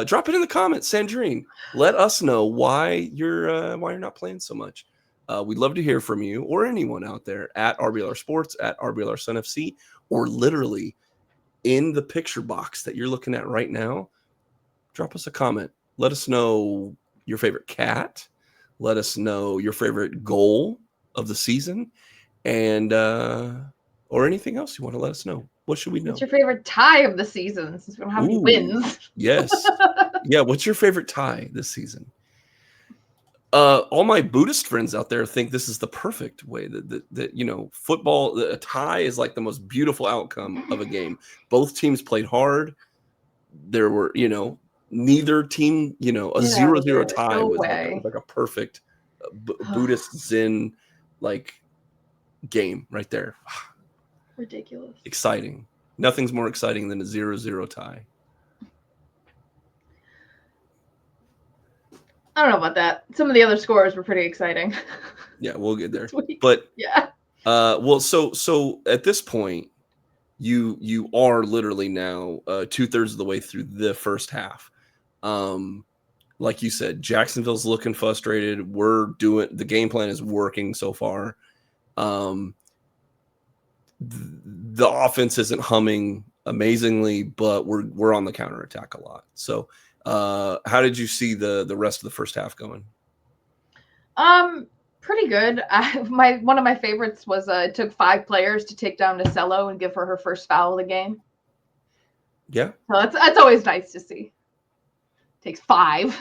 Drop it in the comments, Sandrine. Let us know why you're not playing so much. We'd love to hear from you or anyone out there at RBLR Sports, at RBLR Sun FC, or literally in the picture box that you're looking at right now. Drop us a comment. Let us know your favorite cat. Let us know your favorite goal of the season, and or anything else you want to let us know. What should we know? What's your favorite tie of the season, since we don't have any wins? Yes. Yeah. What's your favorite tie this season? All my Buddhist friends out there think this is the perfect way that football, a tie is like the most beautiful outcome of a game. Both teams played hard. There were, neither team, a 0-0 tie was like a perfect Buddhist Zen game right there. Ridiculous. Exciting. Nothing's more exciting than a 0-0 tie. I don't know about that. Some of the other scores were pretty exciting. Yeah, we'll get there. But yeah. Well, so at this point, you are literally now 2/3 of the way through the first half. Like you said, Jacksonville's looking frustrated. The game plan is working so far. The offense isn't humming amazingly, but we're on the counterattack a lot. So, how did you see the rest of the first half going? Pretty good. One of my favorites was it took 5 players to take down Nasello and give her first foul of the game. Yeah. So that's always nice to see. Takes 5.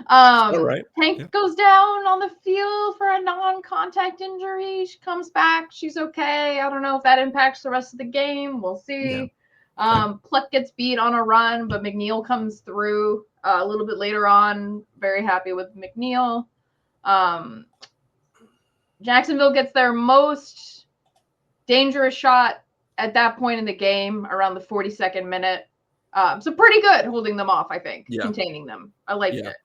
All right. Tank goes down on the field for a non-contact injury. She comes back. She's okay. I don't know if that impacts the rest of the game. We'll see. Yeah. Pluck gets beat on a run, but McNeil comes through a little bit later on. Very happy with McNeil. Jacksonville gets their most dangerous shot at that point in the game, around the 42nd minute. So pretty good holding them off, I think, containing them. I liked it.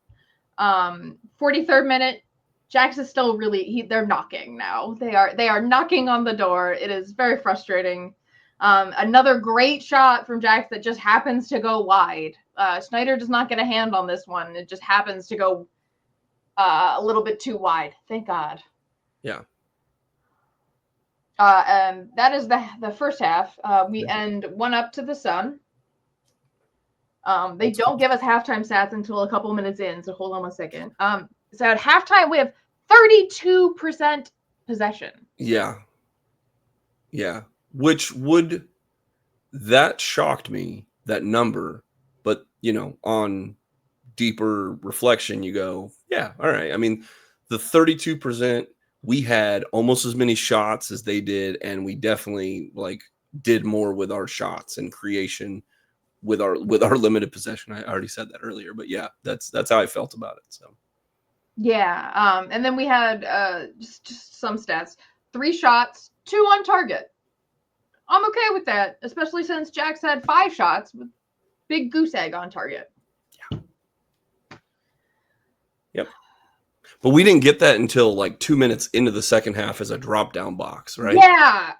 43rd minute, Jax is still they're knocking now. They are knocking on the door. It is very frustrating. Another great shot from Jax that just happens to go wide. Snyder does not get a hand on this one. It just happens to go a little bit too wide. Thank God. Yeah. And that is the first half. We end 1-up to the Sun. They don't give us halftime stats until a couple minutes in, so hold on 1 second. So at halftime, we have 32% possession. Yeah. That shocked me, that number. But, on deeper reflection, you go, yeah, all right. I mean, the 32%, we had almost as many shots as they did, and we definitely did more with our shots and creation with our limited possession. I already said that earlier, but yeah, that's how I felt about it. So yeah. And then we had just some stats: 3 shots, 2 on target. I'm okay with that, especially since Jax had 5 shots with big goose egg on target. Yeah. Yep. But we didn't get that until 2 minutes into the second half as a drop down box, right? Yeah.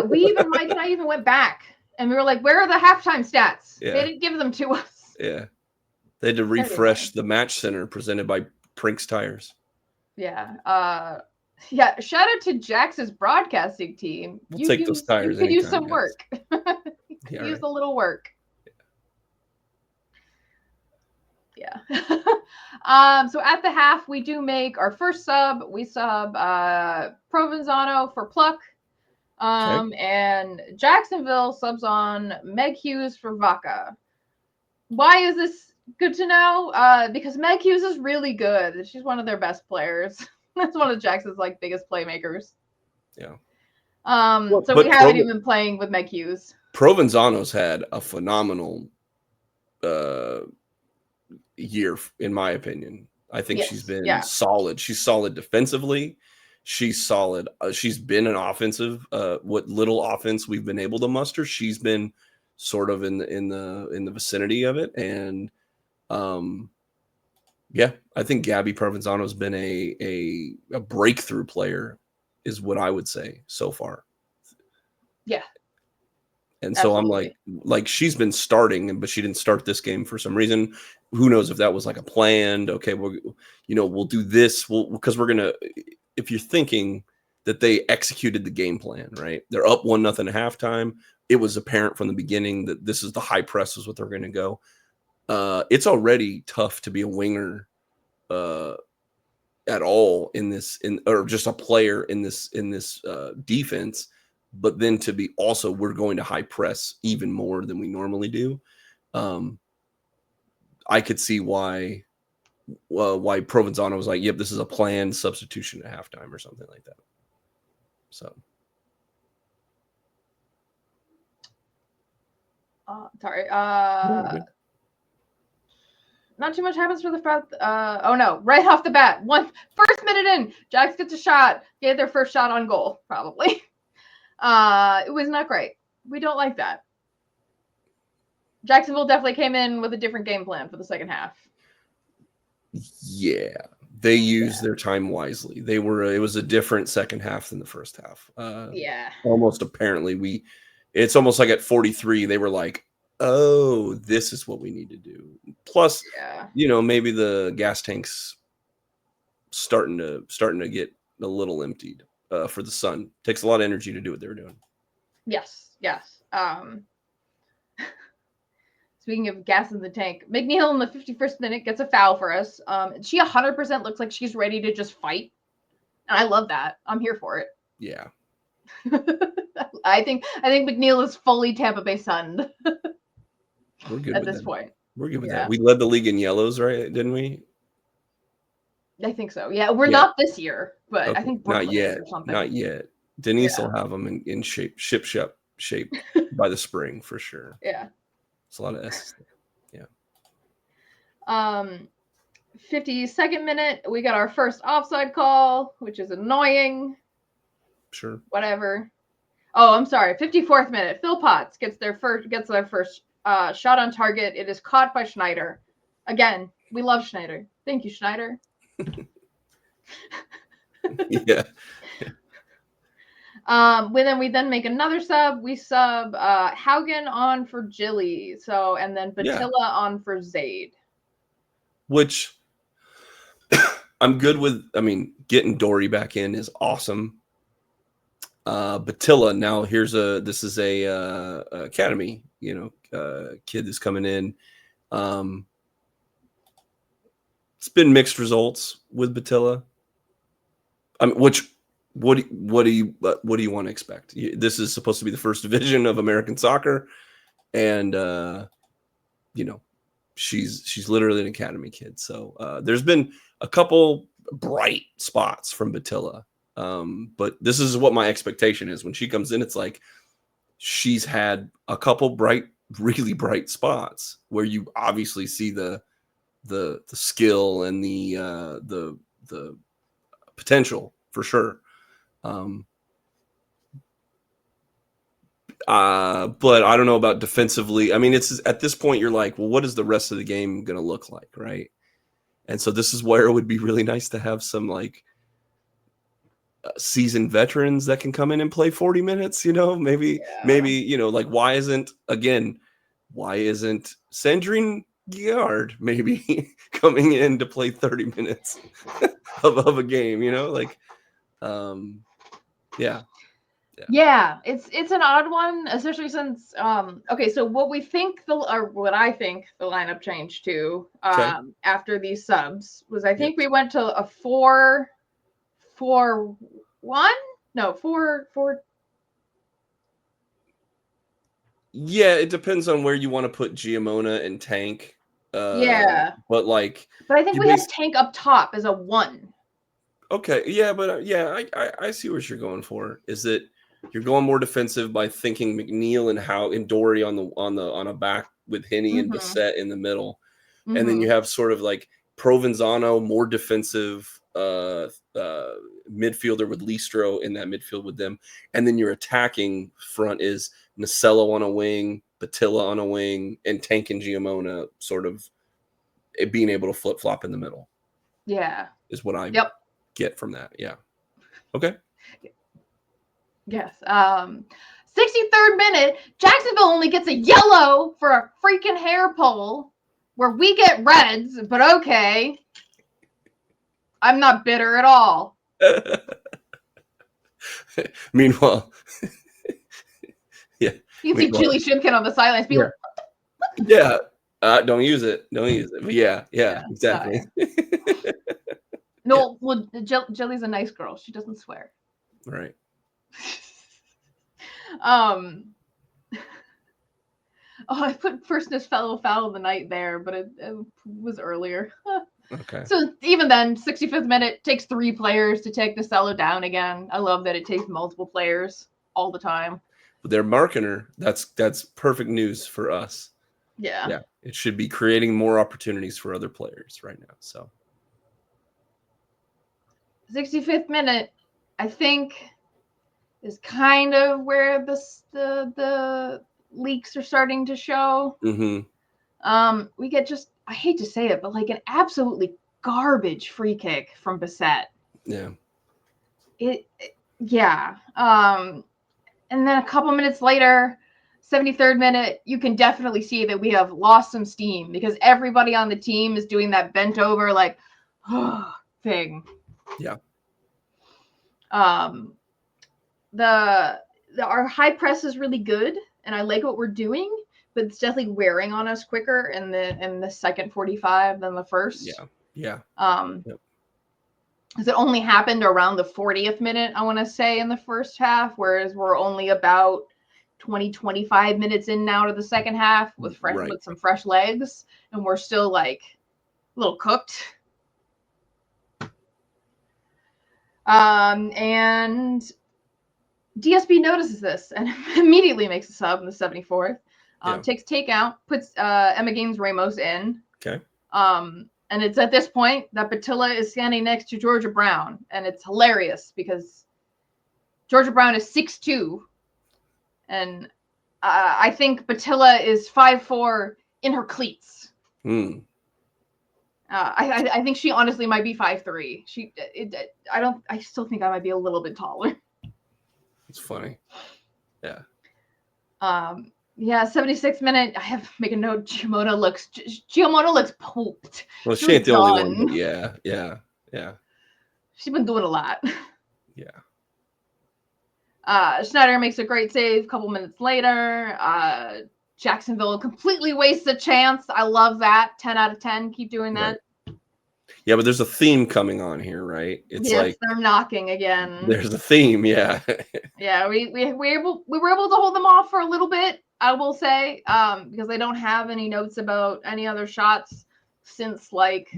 Mike and I even went back. And we were like, where are the halftime stats? Yeah. They didn't give them to us. Yeah. They had to refresh the match center presented by Prinks Tires. Yeah. Shout out to Jax's broadcasting team. We'll take those tires. You could use some work. Use a little work. Yeah. So at the half, we do make our first sub. We sub Provenzano for Pluck. And Jacksonville subs on Meg Hughes for Vaca. Why is this good to know? Because Meg Hughes is really good. She's one of their best players. That's one of Jackson's like biggest playmakers. Yeah. So we haven't even been playing with Meg Hughes. Provenzano's had a phenomenal year, in my opinion. I think she's been solid. She's solid defensively. She's solid. She's been an offensive. What little offense we've been able to muster, she's been sort of in the vicinity of it. And I think Gabby Provenzano has been a breakthrough player, is what I would say so far. Yeah. And so absolutely. I'm like she's been starting, but she didn't start this game for some reason. Who knows if that was like a planned, okay, we'll do this. Because we're going to, if you're thinking that they executed the game plan, right? They're up 1-0 at halftime. It was apparent from the beginning that this is the high press is what they're going to go. It's already tough to be a winger at all or just a player in this defense. But then to be also, we're going to high press even more than we normally do. I could see why Provenzano was like, yep, this is a planned substitution at halftime or something like that. So. Sorry. Not too much happens for the front. Oh no! Right off the bat, first minute in, Jax gets a shot. Get their first shot on goal, probably. It was not great. We don't like that. Jacksonville definitely came in with a different game plan for the second half. Yeah, they used their time wisely. It was a different second half than the first half. Almost apparently it's almost like at 43, they were like, oh, this is what we need to do. Plus, maybe the gas tanks starting to get a little emptied for the Sun. Takes a lot of energy to do what they were doing. Yes. Speaking of gas in the tank, McNeil in the 51st minute gets a foul for us. She 100% looks like she's ready to just fight. And I love that. I'm here for it. Yeah. I think McNeil is fully Tampa Bay Sun. We're good at this point. We're good with that. We led the league in yellows, right? Didn't we? I think so. Yeah, we're not this year, but okay. I think Brooklyn not yet. Is or something. Not yet. Denise will have them in shape by the spring for sure. Yeah. It's a lot of S's. Yeah. 52nd minute, we got our first offside call, which is annoying. Sure. Whatever. Oh, I'm sorry. 54th minute, Phil Potts gets their first shot on target. It is caught by Schneider. Again, we love Schneider. Thank you, Schneider. Yeah. We then make another sub. We sub Haugen on for Jilly. And then Batilla on for Zaid. Which I'm good with. I mean, getting Dory back in is awesome. Batilla now this is a academy, kid that's coming in. It's been mixed results with Batilla. I mean, what do you want to expect? This is supposed to be the first division of American soccer, and she's literally an academy kid. So there's been a couple bright spots from Batilla, but this is what my expectation is when she comes in. It's like she's had a couple really bright spots where you obviously see the skill and the potential for sure. But I don't know about defensively. I mean, it's at this point you're like, well, what is the rest of the game going to look like, right? And so this is where it would be really nice to have some like seasoned veterans that can come in and play 40 minutes. Maybe like why isn't Sandrine Guillard maybe coming in to play 30 minutes of a game? Yeah. Yeah, it's an odd one, especially since okay, so what I think the lineup changed to after these subs was I think we went to a 4-4-1? No, 4-4. Yeah, it depends on where you want to put Giamona and Tank. But like, but I think we have Tank up top as a 1. Okay, yeah, but I see what you're going for. Is that you're going more defensive by thinking McNeil and Dory on a back with Henney and Bissett in the middle, and then you have sort of like Provenzano, more defensive midfielder with Listro in that midfield with them, and then your attacking front is Nasello on a wing, Patilla on a wing, and Tank and Giamona sort of being able to flip flop in the middle. Yeah, is what I get from that. Yeah. Okay. Yes. 63rd minute, Jacksonville only gets a yellow for a freaking hair pull where we get reds, but okay. I'm not bitter at all. Meanwhile, you see Chili Shimkin on the sidelines be like, don't use it. Don't use it. But yeah, exactly. No, well, Jilly's a nice girl. She doesn't swear. Right. I put first Nasello foul of the night there, but it was earlier. Okay. So even then, 65th minute, takes 3 players to take Nasello down again. I love that it takes multiple players all the time. But they're marking her. That's perfect news for us. Yeah. Yeah. It should be creating more opportunities for other players right now. So 65th minute, I think, is kind of where the leaks are starting to show. We get just, I hate to say it, but like an absolutely garbage free kick from Bissett. Yeah. And then a couple minutes later, 73rd minute, you can definitely see that we have lost some steam because everybody on the team is doing that bent over like thing. Yeah. Our high press is really good, and I like what we're doing, but it's definitely wearing on us quicker in the second 45 than the first. Yeah. Because it only happened around the 40th minute, I want to say, in the first half, whereas we're only about 20-25 minutes in now to the second half with some fresh legs, and we're still like a little cooked. And DSB notices this and immediately makes a sub in the 74th. Takes takeout, puts Emma Gaines Ramos in. Okay. And it's at this point that Patilla is standing next to Georgia Brown, and it's hilarious because Georgia Brown is 6'2", and I think Patilla is 5'4" in her cleats. I think she honestly might be 5'3". I still think I might be a little bit taller. It's funny. Yeah. 76th minute. I have to make a note. Giamona looks pooped. Well, she ain't the only one. But yeah. She's been doing a lot. Yeah. Schneider makes a great save a couple minutes later. Jacksonville completely wastes a chance. I love that. 10 out of 10. Keep doing that. Right. Yeah, but there's a theme coming on here, right? It's like they're knocking again. There's a theme, yeah. Yeah, we were able to hold them off for a little bit, I will say, because they don't have any notes about any other shots since like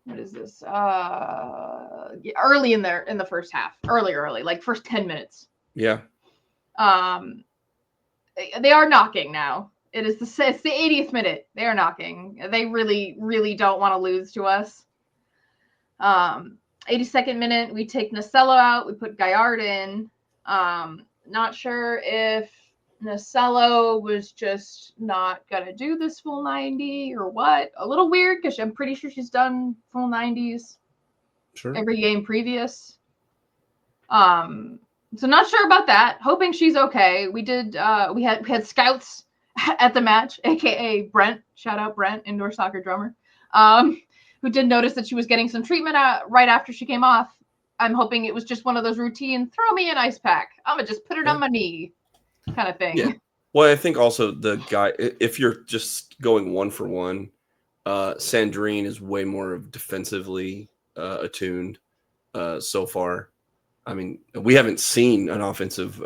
what is this? Early in the first half. Early, like first 10 minutes. Yeah. They are knocking now. It's the 80th minute. They are knocking. They really, really don't want to lose to us. 82nd minute, we take Nasello out. We put Gaillard in. Not sure if Nasello was just not going to do this full 90 or what. A little weird because I'm pretty sure she's done full 90s every game previous. So not sure about that. Hoping she's okay. We did. We had scouts at the match, aka Brent. Shout out Brent, indoor soccer drummer, who did notice that she was getting some treatment right after she came off. I'm hoping it was just one of those routine, throw me an ice pack. I'm going to just put it on my knee kind of thing. Yeah. Well, I think also the guy, if you're just going 1-for-1, Sandrine is way more defensively attuned so far. I mean, we haven't seen an offensive.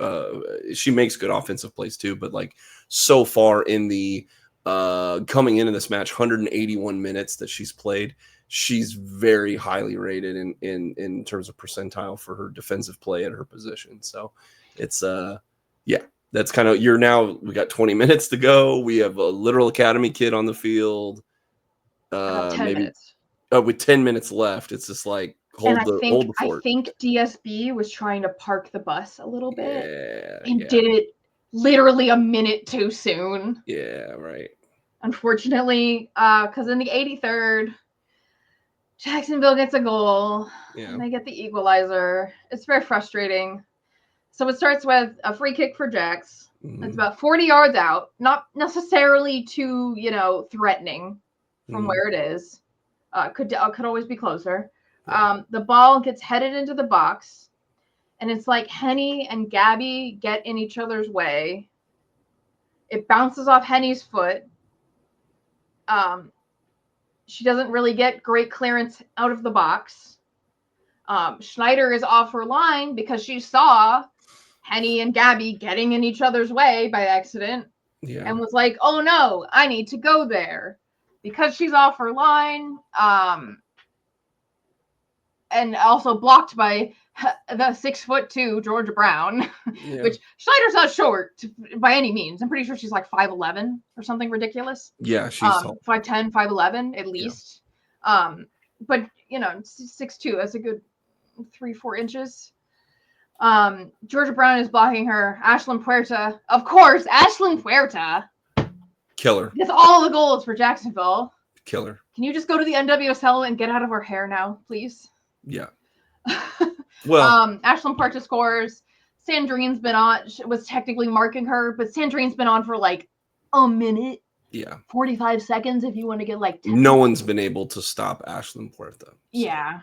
She makes good offensive plays too, but like so far in the coming into this match, 181 minutes that she's played, she's very highly rated in terms of percentile for her defensive play at her position. So it's that's kind of we got 20 minutes to go. We have a literal academy kid on the field. 10 maybe minutes. With 10 minutes left, it's just like hold the fort. I think DSB was trying to park the bus a little bit and did it literally a minute too soon. Yeah, right. Unfortunately, because in the 83rd, Jacksonville gets a goal. Yeah. And they get the equalizer. It's very frustrating. So it starts with a free kick for JAX. Mm-hmm. It's about 40 yards out. Not necessarily too, threatening from where it is. Could always be closer. Yeah. The ball gets headed into the box. And it's like Henny and Gabby get in each other's way. It bounces off Henny's foot. She doesn't really get great clearance out of the box. Schneider is off her line because she saw Henny and Gabby getting in each other's way by accident and was like, oh no, I need to go there. Because she's off her line, and also blocked by the 6'2" Georgia Brown, which Schneider's not short by any means. I'm pretty sure she's like 5'11" or something ridiculous. Yeah, she's 5'10", 5'11" at least. Yeah. But 6'2", that's a good 3-4 inches. Georgia Brown is blocking her. Ashlyn Puerta, of course, Ashlyn Puerta. Killer. Gets all the goals for Jacksonville. Killer. Can you just go to the NWSL and get out of her hair now, please? Yeah. Well, Ashlyn Puerta scores. Sandrine's been on. Was technically marking her, but Sandrine's been on for like a minute. Yeah. 45 seconds if you want to get like 10 no one's been able to stop Ashlyn Puerta. So. Yeah.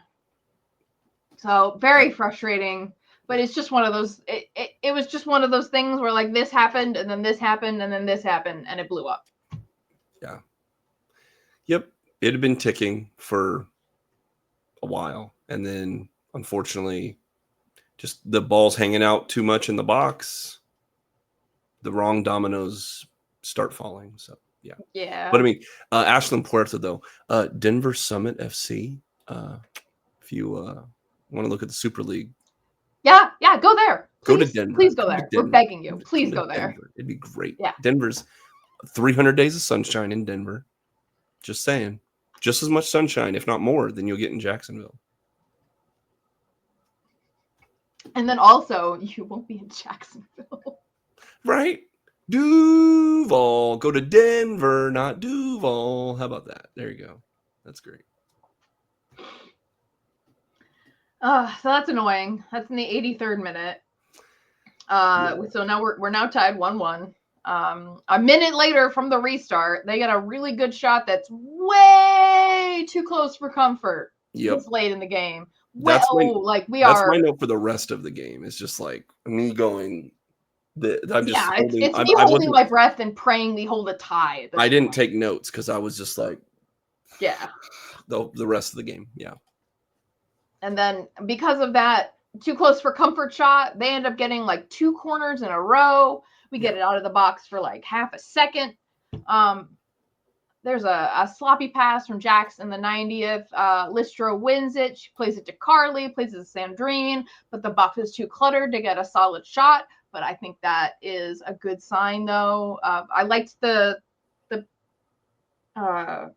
So very frustrating. But it's just one of those. It was just one of those things where like this happened and then this happened and then this happened and it blew up. Yeah. Yep. It had been ticking for a while, and then unfortunately, just the ball's hanging out too much in the box. The wrong dominoes start falling. So yeah. Yeah. But I mean, Ashlyn Puerta though, Denver Summit FC. If you want to look at the Super League. Yeah, go there. Go to Denver. Please go there. We're begging you. Please go there. Denver. It'd be great. Yeah. Denver's 300 days of sunshine in Denver. Just saying. Just as much sunshine, if not more, than you'll get in Jacksonville. And then also, you won't be in Jacksonville. Right? Duval. Go to Denver, not Duval. How about that? There you go. That's great. So that's annoying. That's in the 83rd minute. So now we're now tied 1-1. A minute later from the restart, they get a really good shot that's way too close for comfort. Yep. It's late in the game. That's my note for the rest of the game. It's just like me going. It's me holding my breath and praying we hold a tie. I didn't take notes because I was just like, yeah. The rest of the game, yeah. And then because of that too close for comfort shot, they end up getting like 2 corners in a row. We get it out of the box for like half a second. There's a sloppy pass from JAX in the 90th. Listro wins it. She plays it to Carly, plays it to Sandrine, but the box is too cluttered to get a solid shot. But I think that is a good sign, though. I liked the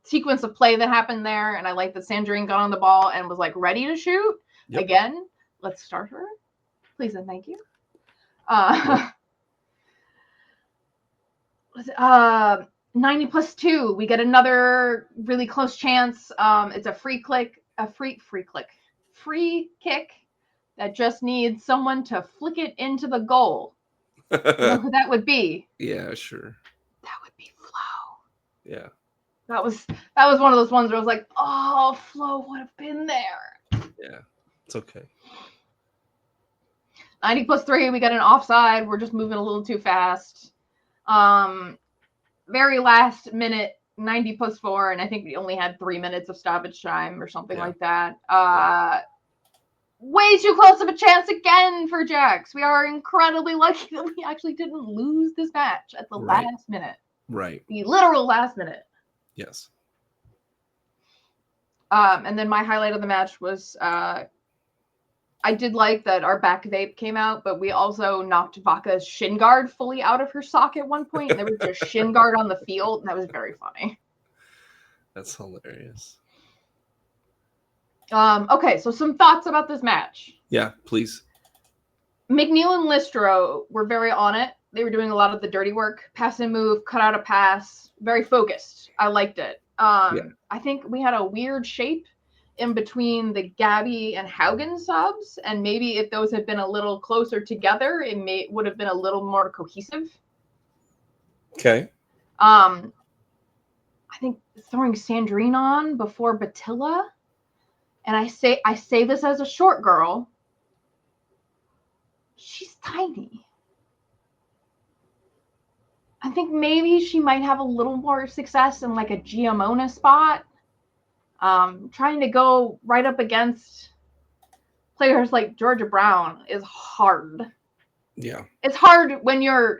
sequence of play that happened there, and I liked that Sandrine got on the ball and was like ready to shoot. Yep. Again, let's start her, please and thank you. 90+2, we get another really close chance. It's a free kick that just needs someone to flick it into the goal. You know who that would be? Yeah, sure. That would be Flo. Yeah. That was one of those ones where I was like, oh, Flo would have been there. Yeah. It's okay. 90 plus 3, we got an offside. We're just moving a little too fast. Very last minute, 90 plus 4, and I think we only had 3 minutes of stoppage time or something like that. Way too close of a chance again for JAX. We are incredibly lucky that we actually didn't lose this match at the last minute. Right. The literal last minute. Yes. And then my highlight of the match was I did like that our back vape came out, but we also knocked Vaca's shin guard fully out of her sock at one point, and there was just shin guard on the field, and that was very funny. That's hilarious. Okay, so some thoughts about this match. Yeah, please. McNeil and Listro were very on it. They were doing a lot of the dirty work, pass and move, cut out a pass, very focused. I liked it. I think we had a weird shape in between the Gabby and Haugen subs, and maybe if those had been a little closer together, it would have been a little more cohesive. Okay. I think throwing Sandrine on before Batilla, and I say this as a short girl. She's tiny. I think maybe she might have a little more success in like a Giamona spot. Trying to go right up against players like Georgia Brown is hard. Yeah. It's hard when you're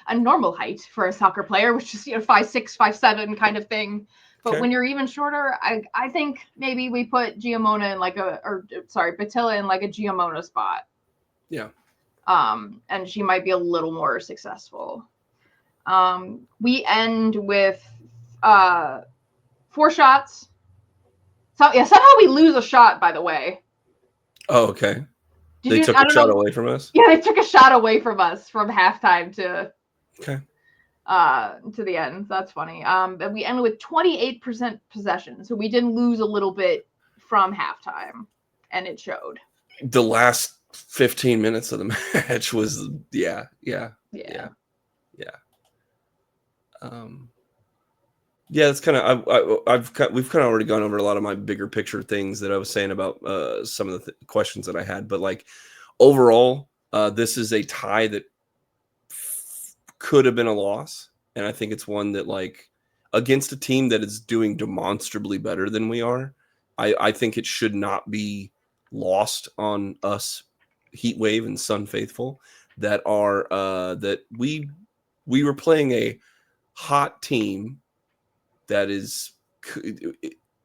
a normal height for a soccer player, which is 5'6", 5'7" kind of thing. But when you're even shorter, I think maybe we put Giamona in Batilla in like a Giamona spot. Yeah. And she might be a little more successful. We end with 4 shots. So somehow we lose a shot, by the way. Oh, okay. They took a shot away from us? Yeah, they took a shot away from us from halftime to the end. That's funny. But we ended with 28% possession. So we did lose a little bit from halftime, and it showed. The last 15 minutes of the match was yeah. Yeah, it's kind of we've kind of already gone over a lot of my bigger picture things that I was saying about some of the questions that I had, but like overall, this is a tie that could have been a loss, and I think it's one that like against a team that is doing demonstrably better than we are, I think it should not be lost on us, Heat Wave and Sun Faithful, that are that we were playing a hot team that is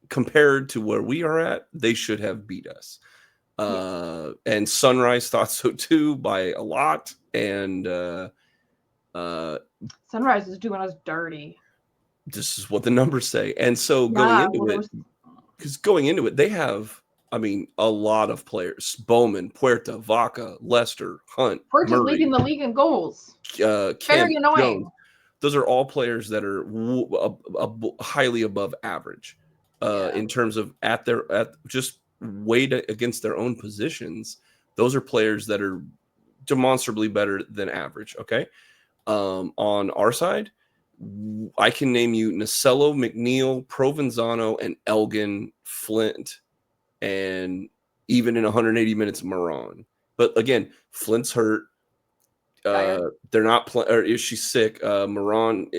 compared to where we are at, they should have beat us. And Sunrise thought so too by a lot. And Sunrise is doing us dirty. This is what the numbers say. And so going into it, they have, I mean, a lot of players: Bowman, Puerta, Vaca, Lester, Hunt. Puerta's leading the league in goals. Very annoying. Jones. Those are all players that are highly above average in terms of at just weighed against their own positions. Those are players that are demonstrably better than average. Okay. On our side, I can name you Nasello, McNeil, Provenzano, and Elgin, Flint, and even in 180 minutes, Moran. But again, Flint's hurt. They're not playing, or is she sick? Moran,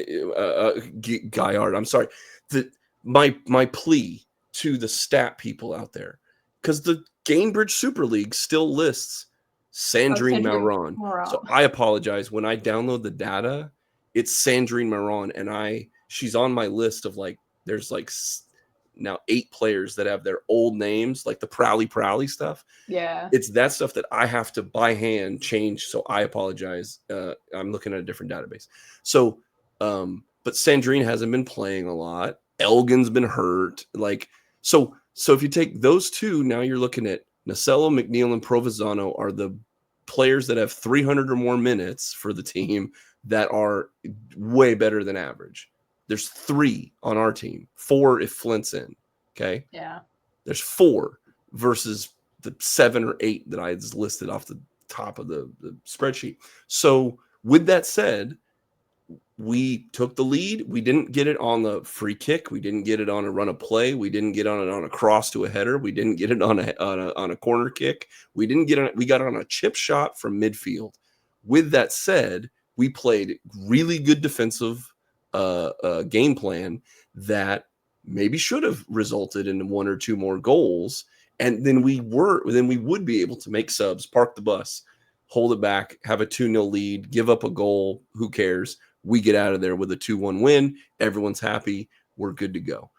Gaillard. I'm sorry. My plea to the stat people out there, because the Gainbridge Super League still lists Sandrine Moran. So I apologize. When I download the data, it's Sandrine Moran, and she's on my list of like there's like now 8 players that have their old names, like the Prowley stuff. Yeah. It's that stuff that I have to by hand change. So I apologize. I'm looking at a different database. So, but Sandrine hasn't been playing a lot. Elgin's been hurt. Like, so if you take those two, now you're looking at Nasello, McNeil, and Provenzano are the players that have 300 or more minutes for the team that are way better than average. There's 3 on our team, 4 if Flint's in. Okay. Yeah. There's 4 versus the 7 or 8 that I just listed off the top of the spreadsheet. So with that said, we took the lead. We didn't get it on the free kick. We didn't get it on a run of play. We didn't get on it on a cross to a header. We didn't get it on a corner kick. We didn't get it. We got it on a chip shot from midfield. With that said, we played really good defensive game plan that maybe should have resulted in 1 or 2 more goals. And then we would be able to make subs, park the bus, hold it back, have a 2-0 lead, give up a goal. Who cares? We get out of there with a 2-1 win. Everyone's happy. We're good to go.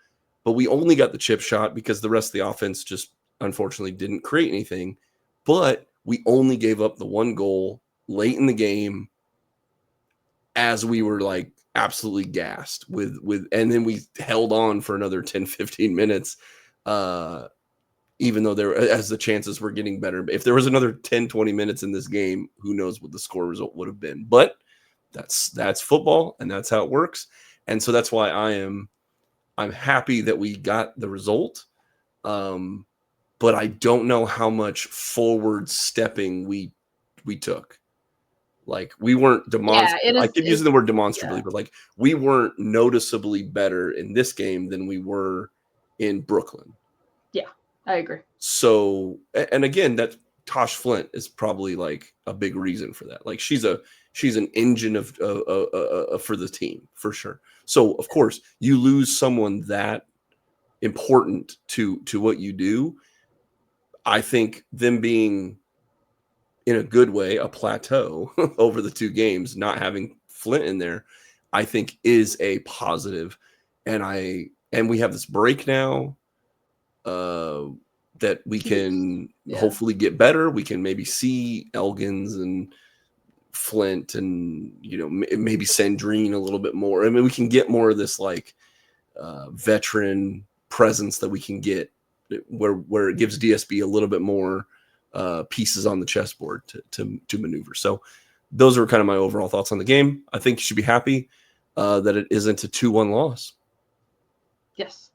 But we only got the chip shot because the rest of the offense just unfortunately didn't create anything. But we only gave up the 1 goal late in the game as we were like absolutely gassed with and then we held on for another 10-15 minutes even though as the chances were getting better. If there was another 10-20 minutes in this game, who knows what the score result would have been. But that's football, and that's how it works. And so that's why I'm happy that we got the result. But I don't know how much forward stepping we took. Like we weren't demonstrably. I keep using the word demonstrably, but like we weren't noticeably better in this game than we were in Brooklyn. Yeah, I agree. So, and again, that Tosh Flint is probably like a big reason for that. Like she's an engine of for the team for sure. So of course you lose someone that important to what you do. I think them being in a good way a plateau over the 2 games, not having Flint in there, I think is a positive. And we have this break now that we can hopefully get better. We can maybe see Elgins and Flint and, maybe Sandrine a little bit more. I mean, we can get more of this like veteran presence that we can get where it gives DSB a little bit more pieces on the chessboard to maneuver. So those are kind of my overall thoughts on the game. I think you should be happy that it isn't a 2-1 loss. Yes.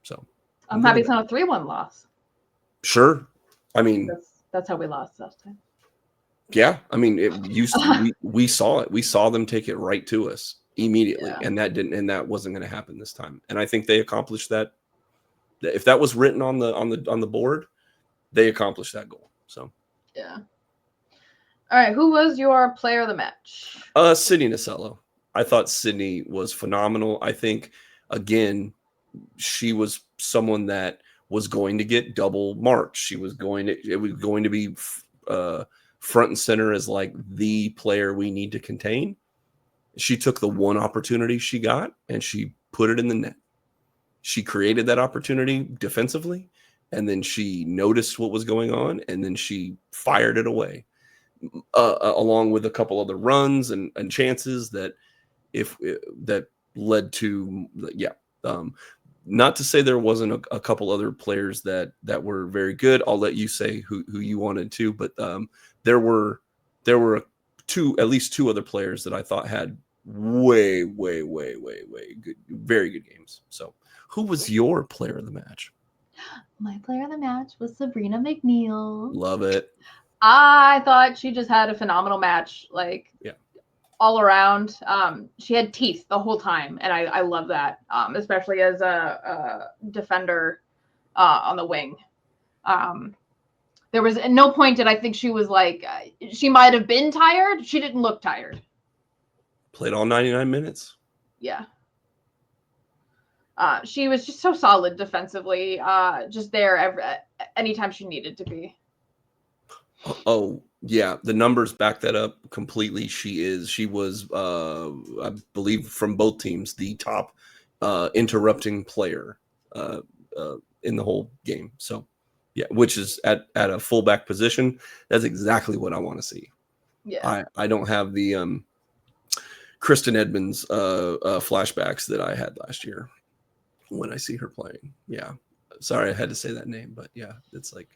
So I'm happy it's not a 3-1 loss. Sure. I mean, that's how we lost last time. Yeah. I mean, it used to, we saw it. We saw them take it right to us immediately. Yeah. And that wasn't going to happen this time. And I think they accomplished that. If that was written on the board, they accomplished that goal. So, yeah. All right. Who was your player of the match? Sydney Nasello. I thought Sydney was phenomenal. I think, again, she was someone that was going to get double marked. It was going to be front and center as like the player we need to contain. She took the one opportunity she got and she put it in the net. She created that opportunity defensively, and then she noticed what was going on, and then she fired it away, along with a couple other runs and chances that that led to not to say there wasn't a couple other players that were very good. I'll let you say who you wanted to, but there were at least two other players that I thought had way good, very good games. So who was your player of the match? My player of the match was Sabrina McNeil. Love it. I thought she just had a phenomenal match. Like, yeah, all around. She had teeth the whole time, and I love that, especially as a defender on the wing. There was at no point did I think she was like, she might have been tired. She didn't look tired. Played all 99 minutes. Yeah. She was just so solid defensively, just there anytime she needed to be. Oh, yeah. The numbers back that up completely. She was, I believe, from both teams, the top interrupting player in the whole game. So, yeah, which is at a fullback position. That's exactly what I want to see. Yeah. I don't have the Kristen Edmonds flashbacks that I had last year when I see her playing. Yeah. Sorry, I had to say that name, but yeah, it's like,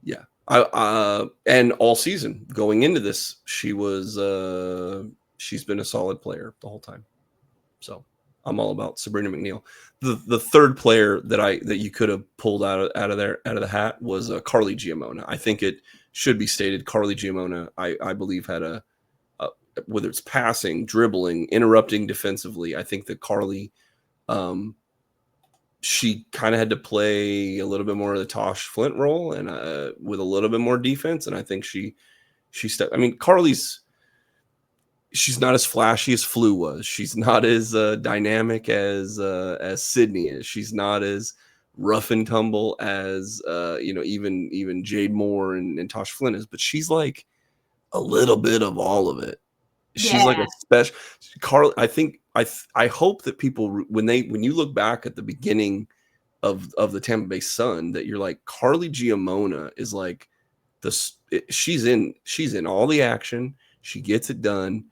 yeah. And all season going into this, she's been a solid player the whole time. So I'm all about Sabrina McNeil. The third player that you could have pulled out of the hat was Carly Giamona. I think it should be stated Carly Giamona, I believe, had whether it's passing, dribbling, interrupting defensively. I think that Carly, she kind of had to play a little bit more of the Tosh Flint role and with a little bit more defense. And I think she stepped. I mean, she's not as flashy as Flu was. She's not as dynamic as Sydney is. She's not as rough and tumble as even Jade Moore and Tosh Flint is. But she's like a little bit of all of it. She's like a special Carly. I think I hope that people when you look back at the beginning of the Tampa Bay Sun, that you're like, Carly Giamona is like she's in all the action. She gets it done,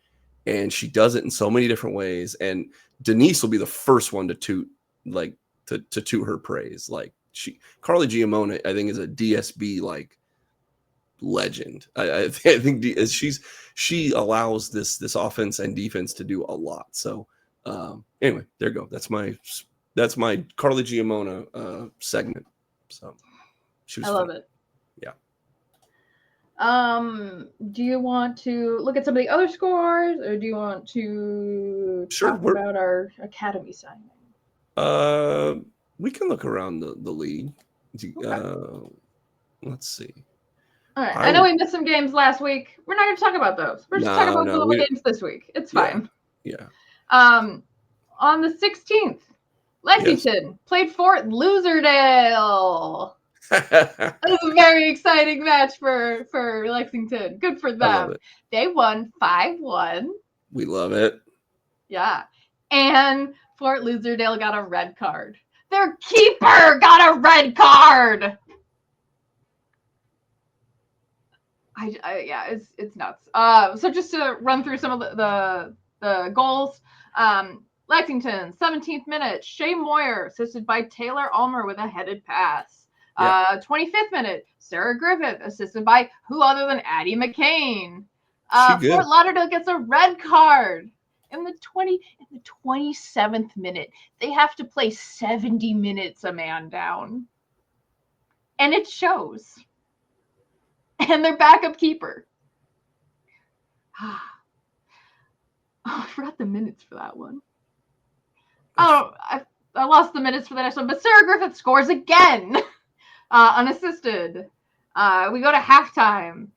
and she does it in so many different ways. And Denise will be the first one to toot her praise. Like Carly Giamona, I think, is a DSB like legend. I think she allows this offense and defense to do a lot. So anyway, there you go. That's my Carly Giamona segment. So I love it. Yeah. Do you want to look at some of the other scores, or do you want to talk about our academy signing? We can look around the league. Okay. Let's see. All right. I know we missed some games last week. We're not going to talk about those. We're just talking about the little games this week. It's fine. Yeah. On the 16th, Lexington played Fort Lauderdale. It was a very exciting match for Lexington. Good for them. They won 5-1. We love it. Yeah. And Fort Lauderdale got a red card. Their keeper got a red card. It's nuts. So just to run through some of the goals. Lexington, 17th minute, Shea Moyer, assisted by Taylor Ulmer with a headed pass. 25th minute, Sarah Griffith, assisted by who other than Addie McCain. Fort Lauderdale gets a red card. In the 27th minute, they have to play 70 minutes a man down. And it shows. And their backup keeper. I forgot the minutes for that one. I lost the minutes for the next one. But Sarah Griffith scores again. Unassisted. We go to halftime.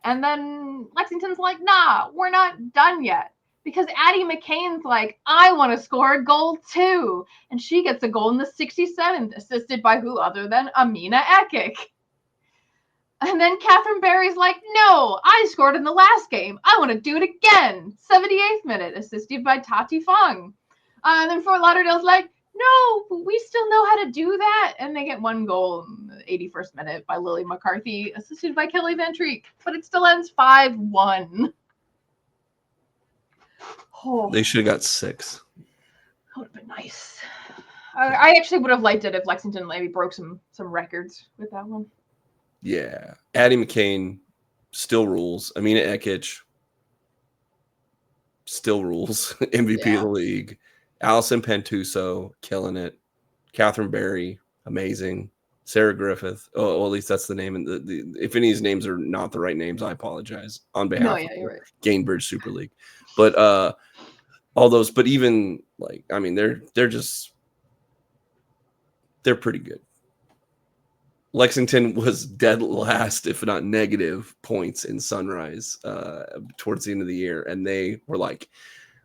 And then Lexington's like, nah, we're not done yet. Because Addie McCain's like, I want to score a goal too. And she gets a goal in the 67th, assisted by who other than Amina Ekic. And then Catherine Berry's like, no, I scored in the last game. I want to do it again. 78th minute, assisted by Tati Fung. And then Fort Lauderdale's like, no, but we still know how to do that. And they get one goal in the 81st minute by Lily McCarthy, assisted by Kelly Van Treek. But it still ends 5-1. Oh. They should have got 6. That would have been nice. I actually would have liked it if Lexington maybe broke some records with that one. Yeah. Addie McCain still rules. Amina Ekic still rules. MVP of the league. Allison Pantuso, killing it. Catherine Berry, amazing. Sarah Griffith. Oh, well, at least that's the name. And if any of these names are not the right names, I apologize on behalf of the Gainbridge Super League. But all those, but even like, I mean, they're pretty good. Lexington was dead last, if not negative, points in Sunrise towards the end of the year. And they were like,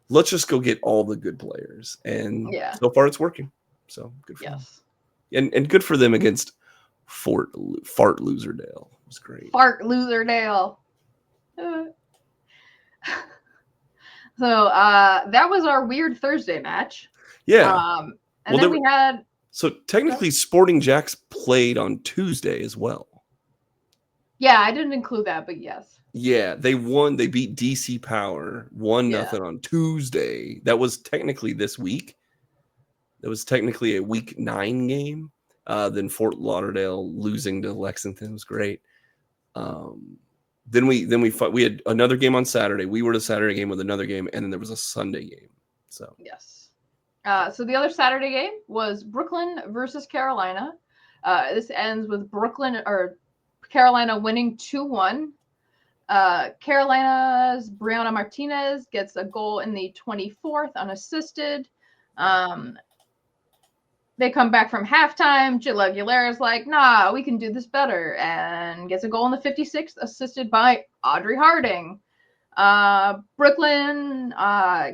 let's just go get all the good players. And so far it's working. So good for them. And good for them against Fart Lauderdale. It was great. Fart Lauderdale. So that was our weird Thursday match. Yeah. And then we had... So technically Sporting JAX played on Tuesday as well. Yeah, I didn't include that, but yes. Yeah, they won. They beat DC Power 1-0 on Tuesday. That was technically this week. That was technically a week 9 game. Then Fort Lauderdale losing to Lexington was great. Then we had another game on Saturday. We were the Saturday game with another game, and then there was a Sunday game. So yes. So the other Saturday game was Brooklyn versus Carolina. This ends with Carolina winning 2-1. Carolina's Brianna Martinez gets a goal in the 24th unassisted. They come back from halftime. Jill Aguilera's like, nah, we can do this better, and gets a goal in the 56th, assisted by Audrey Harding. Brooklyn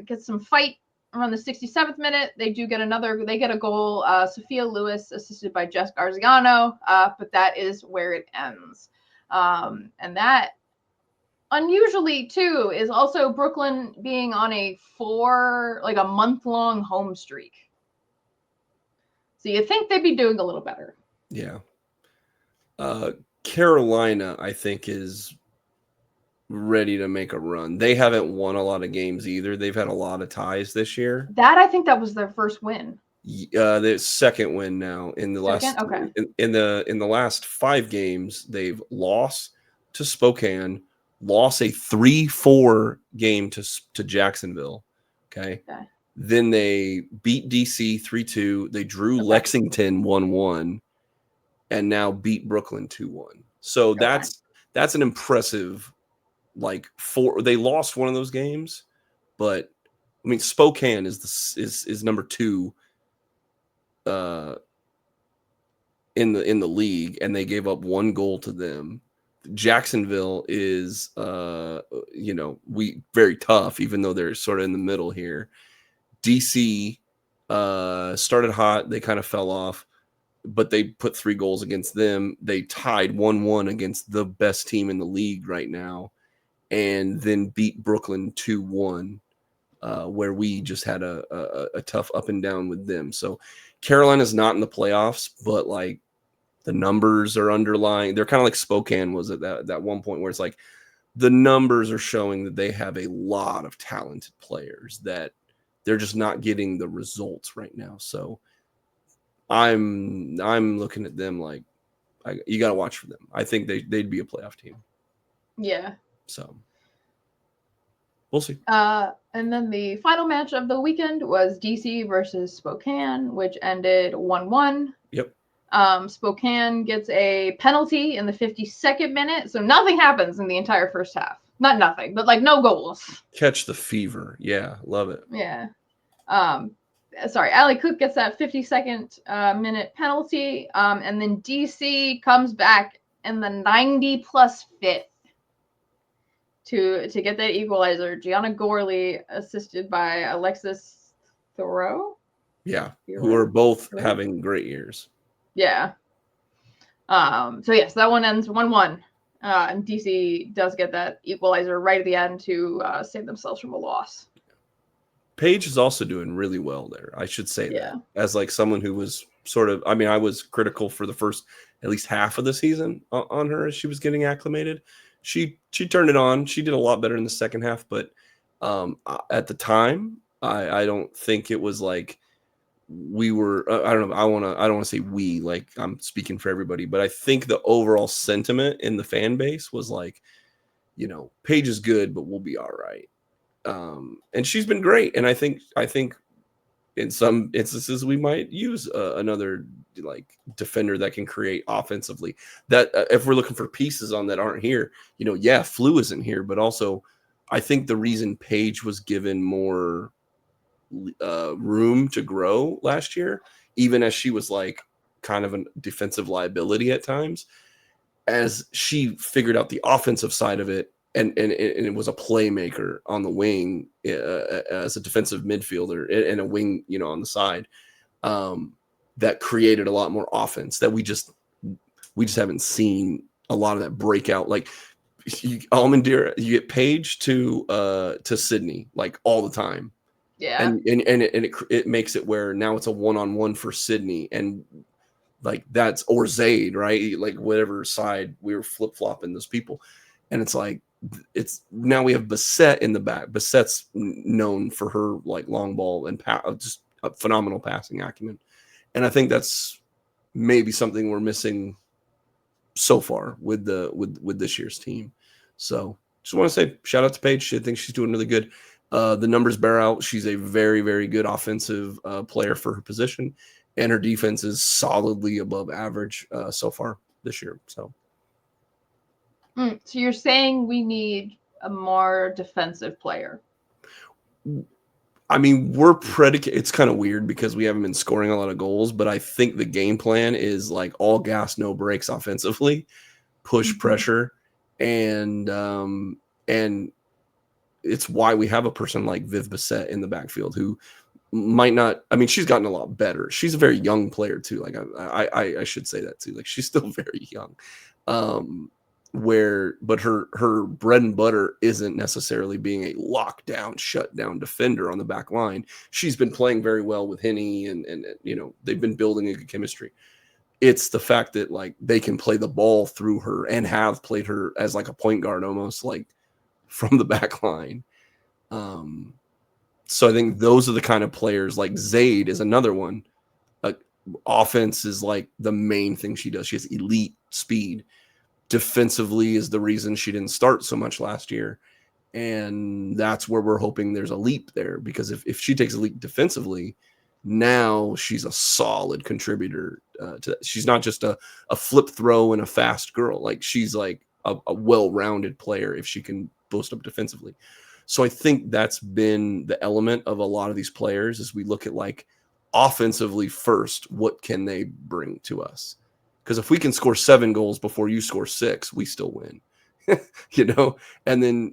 gets some fight around the 67th minute. They get a goal. Sophia Lewis, assisted by Jess Garziano, but that is where it ends. And that, unusually too, is also Brooklyn being on a month-long home streak. So you think they'd be doing a little better. Yeah. Carolina, I think, is ready to make a run. They haven't won a lot of games either. They've had a lot of ties this year. I think that was their first win. The second win now in the last in the last 5 games. They've lost to Spokane, lost a 3-4 game to Jacksonville. Okay. Then they beat DC 3-2. They drew Lexington 1-1, and now beat Brooklyn 2-1. So that's an impressive. They lost one of those games, but I mean Spokane is number 2 in the league, and they gave up 1 goal to them. Jacksonville is very tough, even though they're sort of in the middle here. DC started hot, they kind of fell off, but they put 3 goals against them. They tied 1-1 against the best team in the league right now, and then beat Brooklyn 2-1, where we just had a tough up and down with them. So Carolina's not in the playoffs, but like the numbers are underlying. They're kind of like Spokane was at that one point, where it's like the numbers are showing that they have a lot of talented players that they're just not getting the results right now. So I'm looking at them like you got to watch for them. I think they'd be a playoff team. Yeah. So we'll see. And then the final match of the weekend was DC versus Spokane, which ended 1-1. Yep. Spokane gets a penalty in the 52nd minute, so nothing happens in the entire first half. Not nothing, but like no goals. Catch the fever. Yeah, love it. Yeah. Allie Cook gets that 52nd minute penalty, and then DC comes back in the 90+ fifth to get that equalizer. Gianna Gorley, assisted by Alexis Thoreau. Yeah, who are both having great years. Yeah. So yes, that one ends 1-1. And DC does get that equalizer right at the end to save themselves from a loss. Paige is also doing really well there. I should say that as like someone who was I was critical for the first at least half of the season on her as she was getting acclimated. She turned it on. She did a lot better in the second half, but at the time, I don't think it was like we were. I don't know. I don't want to say we, like I'm speaking for everybody, but I think the overall sentiment in the fan base was like, Paige is good, but we'll be all right. And she's been great, and I think in some instances we might use another like defender that can create offensively. That if we're looking for pieces on that aren't here, Flu isn't here, but also I think the reason Paige was given more room to grow last year, even as she was like kind of a defensive liability at times, as she figured out the offensive side of it. And it was a playmaker on the wing as a defensive midfielder and a wing, on the side, that created a lot more offense that we just haven't seen a lot of that breakout. Like Almondira, you get Paige to Sydney like all the time. Yeah. And it makes it where now it's a 1-on-1 for Sydney, and like that's or Zaid, right? Like whatever side we were flip-flopping those people. And it's like, it's now we have Bissett in the back. Bissett's known for her like long ball and just a phenomenal passing acumen, and I think that's maybe something we're missing so far with this year's team. So just want to say shout out to Paige. I think she's doing really good. The numbers bear out. She's a very, very good offensive player for her position, and her defense is solidly above average so far this year. So. So you're saying we need a more defensive player? I mean, it's kind of weird because we haven't been scoring a lot of goals, but I think the game plan is like all gas, no brakes offensively, push pressure, and it's why we have a person like Viv Bissett in the backfield who might not. I mean, she's gotten a lot better. She's a very young player too. Like I should say that too. Like she's still very young. But her bread and butter isn't necessarily being a lockdown, shut down defender on the back line. She's been playing very well with Henny, and they've been building a good chemistry. It's the fact that like they can play the ball through her and have played her as like a point guard almost like from the back line. So I think those are the kind of players. Like Zayd is another one. Offense is like the main thing she does. She has elite speed. Defensively is the reason she didn't start so much last year. And that's where we're hoping there's a leap there, because if she takes a leap defensively, now she's a solid contributor. She's not just a flip throw and a fast girl. Like she's like a well-rounded player if she can boost up defensively. So I think that's been the element of a lot of these players as we look at like offensively first, what can they bring to us? Because if we can score 7 goals before you score 6, we still win, And then,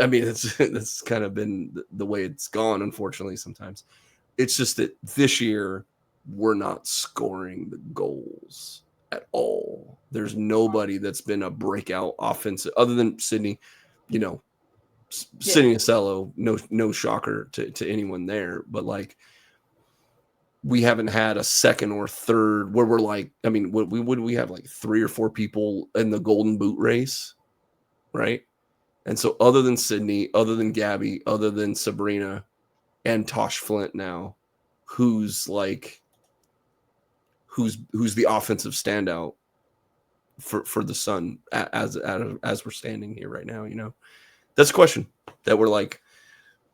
I mean, that's kind of been the way it's gone, unfortunately, sometimes. It's just that this year, we're not scoring the goals at all. There's nobody that's been a breakout offensive, other than Sydney, Sydney Nasello, no shocker to anyone there. But, like, we haven't had a second or third where we're like, I mean, we have like 3 or 4 people in the golden boot race, right? And so other than Sydney, other than Gabby, other than Sabrina and Tosh Flint now, who's the offensive standout for the Sun as we're standing here right now, That's a question that we're like,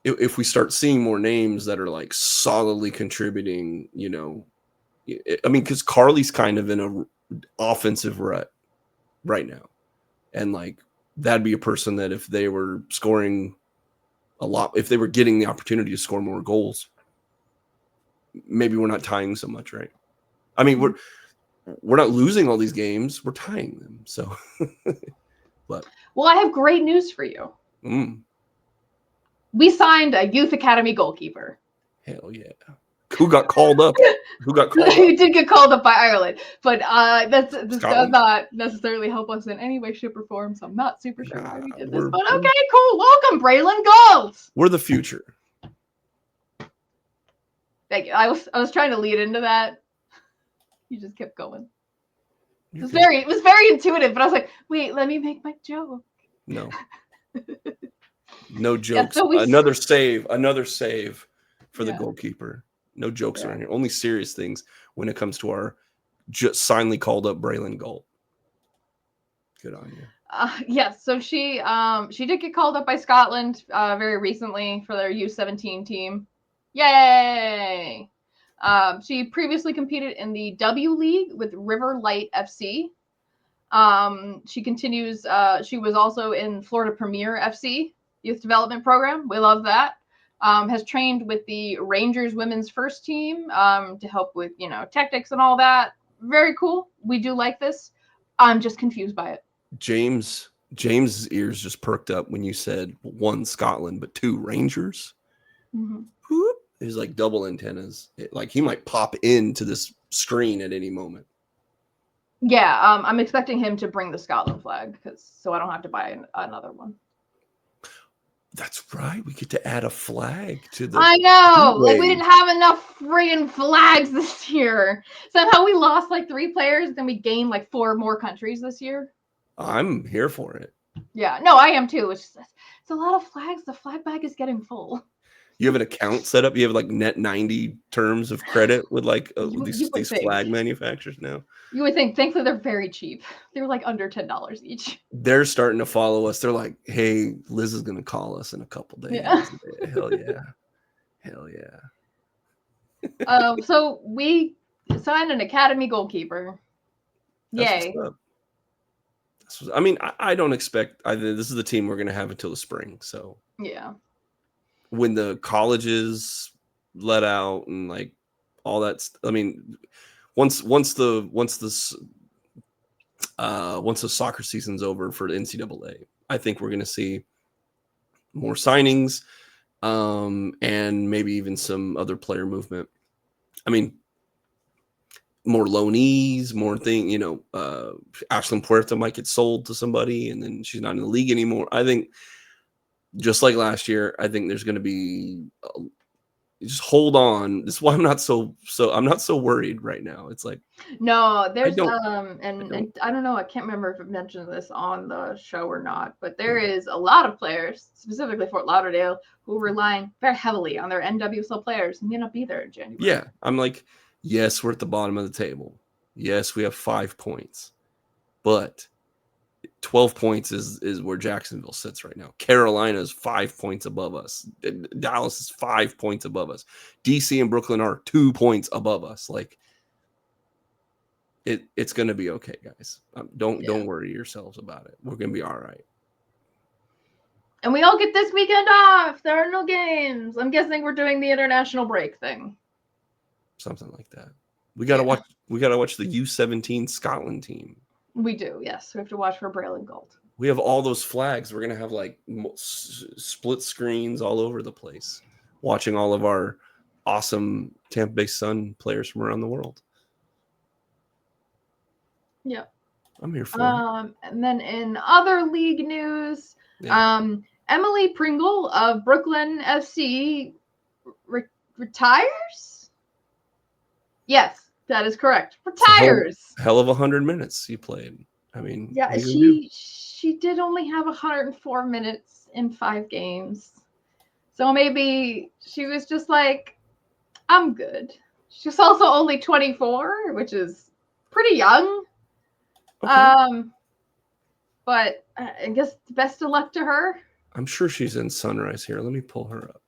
if we start seeing more names that are like solidly contributing, I mean, because Carly's kind of in a offensive rut right now. And like, that'd be a person that if they were scoring a lot, if they were getting the opportunity to score more goals, maybe we're not tying so much, right? I mean, we're not losing all these games, we're tying them. So, but. Well, I have great news for you. We signed a youth academy goalkeeper. Hell yeah. Who got called up? He did get called up by Ireland, but this does not necessarily help us in any way, shape, or form. So I'm not super sure why we did this. But okay, cool. Welcome, Braylon Goals. We're the future. Thank you. I was trying to lead into that. You just kept going. It was very intuitive, but I was like, wait, let me make my joke. No. No jokes. Yeah, so another save for the goalkeeper. No jokes around here. Only serious things when it comes to our just finally called up Braylon Galt. Good on you. Yes. So she did get called up by Scotland very recently for their U17 team. Yay! She previously competed in the W League with River Light FC. She continues. She was also in Florida Premier FC youth development program. We love that. Has trained with the Rangers women's first team to help with tactics and all that. Very cool. We do like this. I'm just confused by it. James's ears just perked up when you said 1 Scotland but 2 Rangers. Mm-hmm. There's like double antennas. Like he might pop into this screen at any moment. Yeah, I'm expecting him to bring the Scotland flag so I don't have to buy another one. That's right. We get to add a flag to the. I know. Like we didn't have enough friggin' flags this year. Somehow we lost like 3 players, then we gained like 4 more countries this year. I'm here for it. Yeah, no, I am too. It's a lot of flags. The flag bag is getting full. You have an account set up. You have like net 90 terms of credit with like these flag manufacturers now. You would think. Thankfully, they're very cheap. They're like under $10 each. They're starting to follow us. They're like, "Hey, Liz is gonna call us in a couple days." Yeah. Hell yeah, hell yeah. So we signed an academy goalkeeper. That's Yay! I mean, I don't expect this is the team we're going to have until the spring. So yeah, when the colleges let out and like all that, I mean, once the soccer season's over for the NCAA, I think we're going to see more signings, and maybe even some other player movement. I mean, more loanees, more thing, Ashlyn Puerta might get sold to somebody and then she's not in the league anymore. I think just like last year, I think there's going to be just hold on. This is why I'm not so worried right now. It's like, no, there's and I don't know, I can't remember if I mentioned this on the show or not, but there is a lot of players, specifically Fort Lauderdale, who are relying very heavily on their NWSL players and may not be there in January. Yeah, I'm like, yes, we're at the bottom of the table. Yes, we have 5 points, but 12 points is where Jacksonville sits right now. Carolina's 5 points above us. Dallas is 5 points above us. DC and Brooklyn are 2 points above us. Like, it's going to be okay, guys. Don't worry yourselves about it. We're going to be all right. And we all get this weekend off. There are no games. I'm guessing we're doing the international break thing. Something like that. We got to watch. We got to watch the U17 Scotland team. We do, yes. We have to watch for Braille and Gold. We have all those flags. We're gonna have like split screens all over the place, watching all of our awesome Tampa Bay Sun players from around the world. Yeah, I'm here for it. And then in other league news, Emily Pringle of Brooklyn FC retires. Yes. That is correct. Retires. Hell of 100 minutes you played. I mean, yeah, she did only have 104 minutes in 5 games. So maybe she was just like, I'm good. She's also only 24, which is pretty young. Okay. But I guess best of luck to her. I'm sure she's in Sunrise here. Let me pull her up.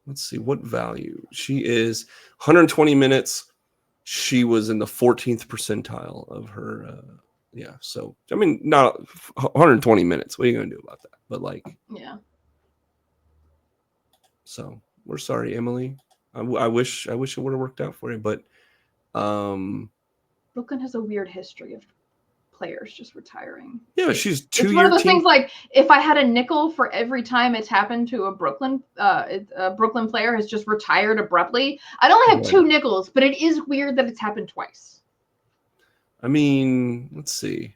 Let's see what value. She is 120 minutes. She was in the 14th percentile of her. So, I mean, not 120 minutes. What are you going to do about that? But like, yeah. So we're sorry, Emily. I wish it would have worked out for you, but Brooklyn has a weird history of players just retiring. Yeah, she's 2 years. It's one of those things like if I had a nickel for every time it's happened to a Brooklyn player has just retired abruptly. I'd only have 2 nickels, but it is weird that it's happened twice. I mean, let's see.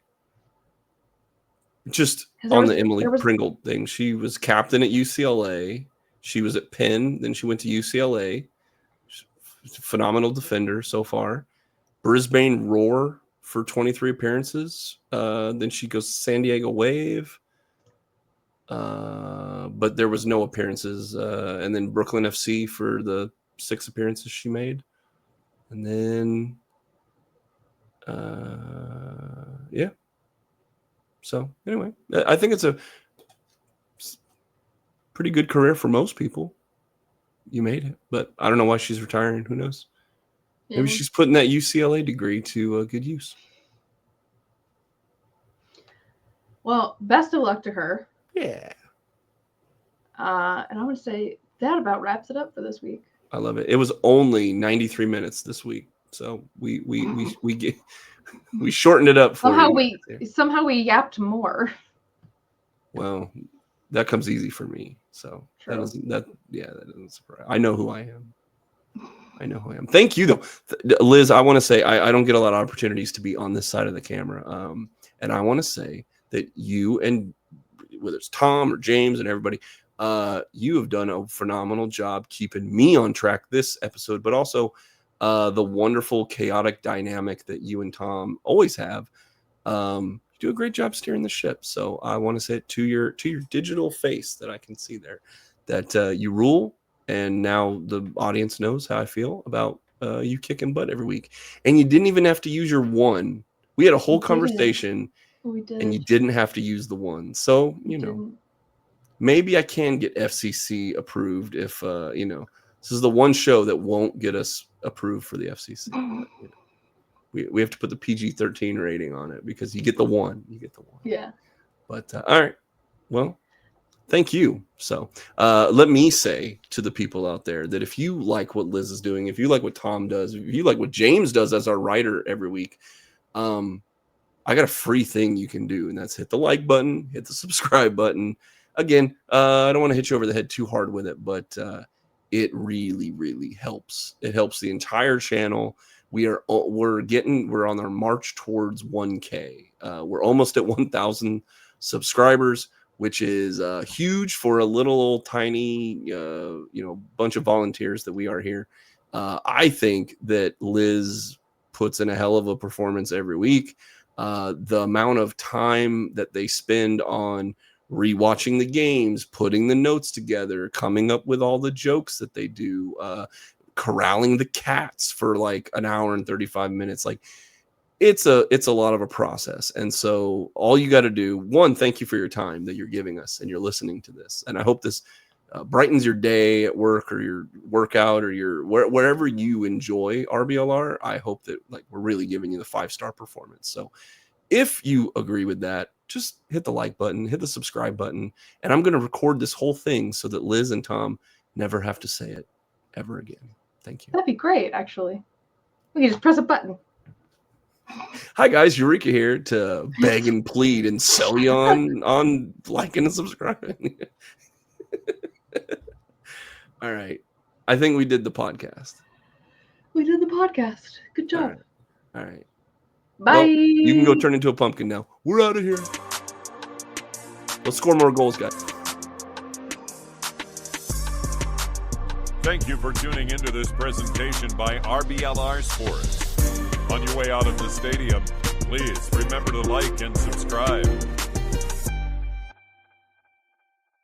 Just on the Emily Pringle thing, she was captain at UCLA. She was at Penn, then she went to UCLA. Phenomenal defender so far. Brisbane Roar for 23 appearances. Then she goes to San Diego Wave. But there was no appearances. And then Brooklyn FC for the 6 appearances she made. And then, yeah. So anyway, I think it's a pretty good career for most people. You made it, but I don't know why she's retiring. Who knows? Yeah. Maybe she's putting that UCLA degree to good use. Well, best of luck to her. Yeah. And I want to say that about wraps it up for this week. I love it. It was only 93 minutes this week, so we shortened it up for somehow we yapped more. Well, that comes easy for me. So that doesn't surprise. I know who I am. Thank you, though, Liz. I want to say I don't get a lot of opportunities to be on this side of the camera, and I want to say that you and whether it's Tom or James and everybody, you have done a phenomenal job keeping me on track this episode, but also the wonderful chaotic dynamic that you and Tom always have. You do a great job steering the ship. So I want to say it to your digital face that I can see there, that you rule. And now the audience knows how I feel about you kicking butt every week. And you didn't even have to use your one. We had a whole conversation. We did. And you didn't have to use the one. So, maybe I can get FCC approved if, this is the one show that won't get us approved for the FCC. But, We have to put the PG-13 rating on it because you get the one. You get the one. Yeah. But all right. Well, thank you. So let me say to the people out there that if you like what Liz is doing, if you like what Tom does, if you like what James does as our writer every week, I got a free thing you can do, and that's hit the like button, hit the subscribe button. Again, I don't want to hit you over the head too hard with it, but it really, really helps. It helps the entire channel. We're on our march towards 1K. We're almost at 1,000 subscribers, which is huge for a little old tiny, bunch of volunteers that we are here. I think that Liz puts in a hell of a performance every week. The amount of time that they spend on rewatching the games, putting the notes together, coming up with all the jokes that they do, corralling the cats for like an hour and 35 minutes. Like it's a lot of a process. And so all you got to do, one, thank you for your time that you're giving us and you're listening to this. And I hope this brightens your day at work or your workout or wherever you enjoy RBLR. I hope that like we're really giving you the 5-star performance. So if you agree with that, just hit the like button, hit the subscribe button, and I'm going to record this whole thing so that Liz and Tom never have to say it ever again. Thank you. That'd be great, actually. We can just press a button. Hi guys, Eureka here to beg and plead and sell you on liking and subscribing. All right. I think we did the podcast. We did the podcast. Good job. All right. Bye. Well, you can go turn into a pumpkin now. We're out of here. Let's score more goals, guys. Thank you for tuning into this presentation by RBLR Sports. On your way out of the stadium, please remember to like and subscribe.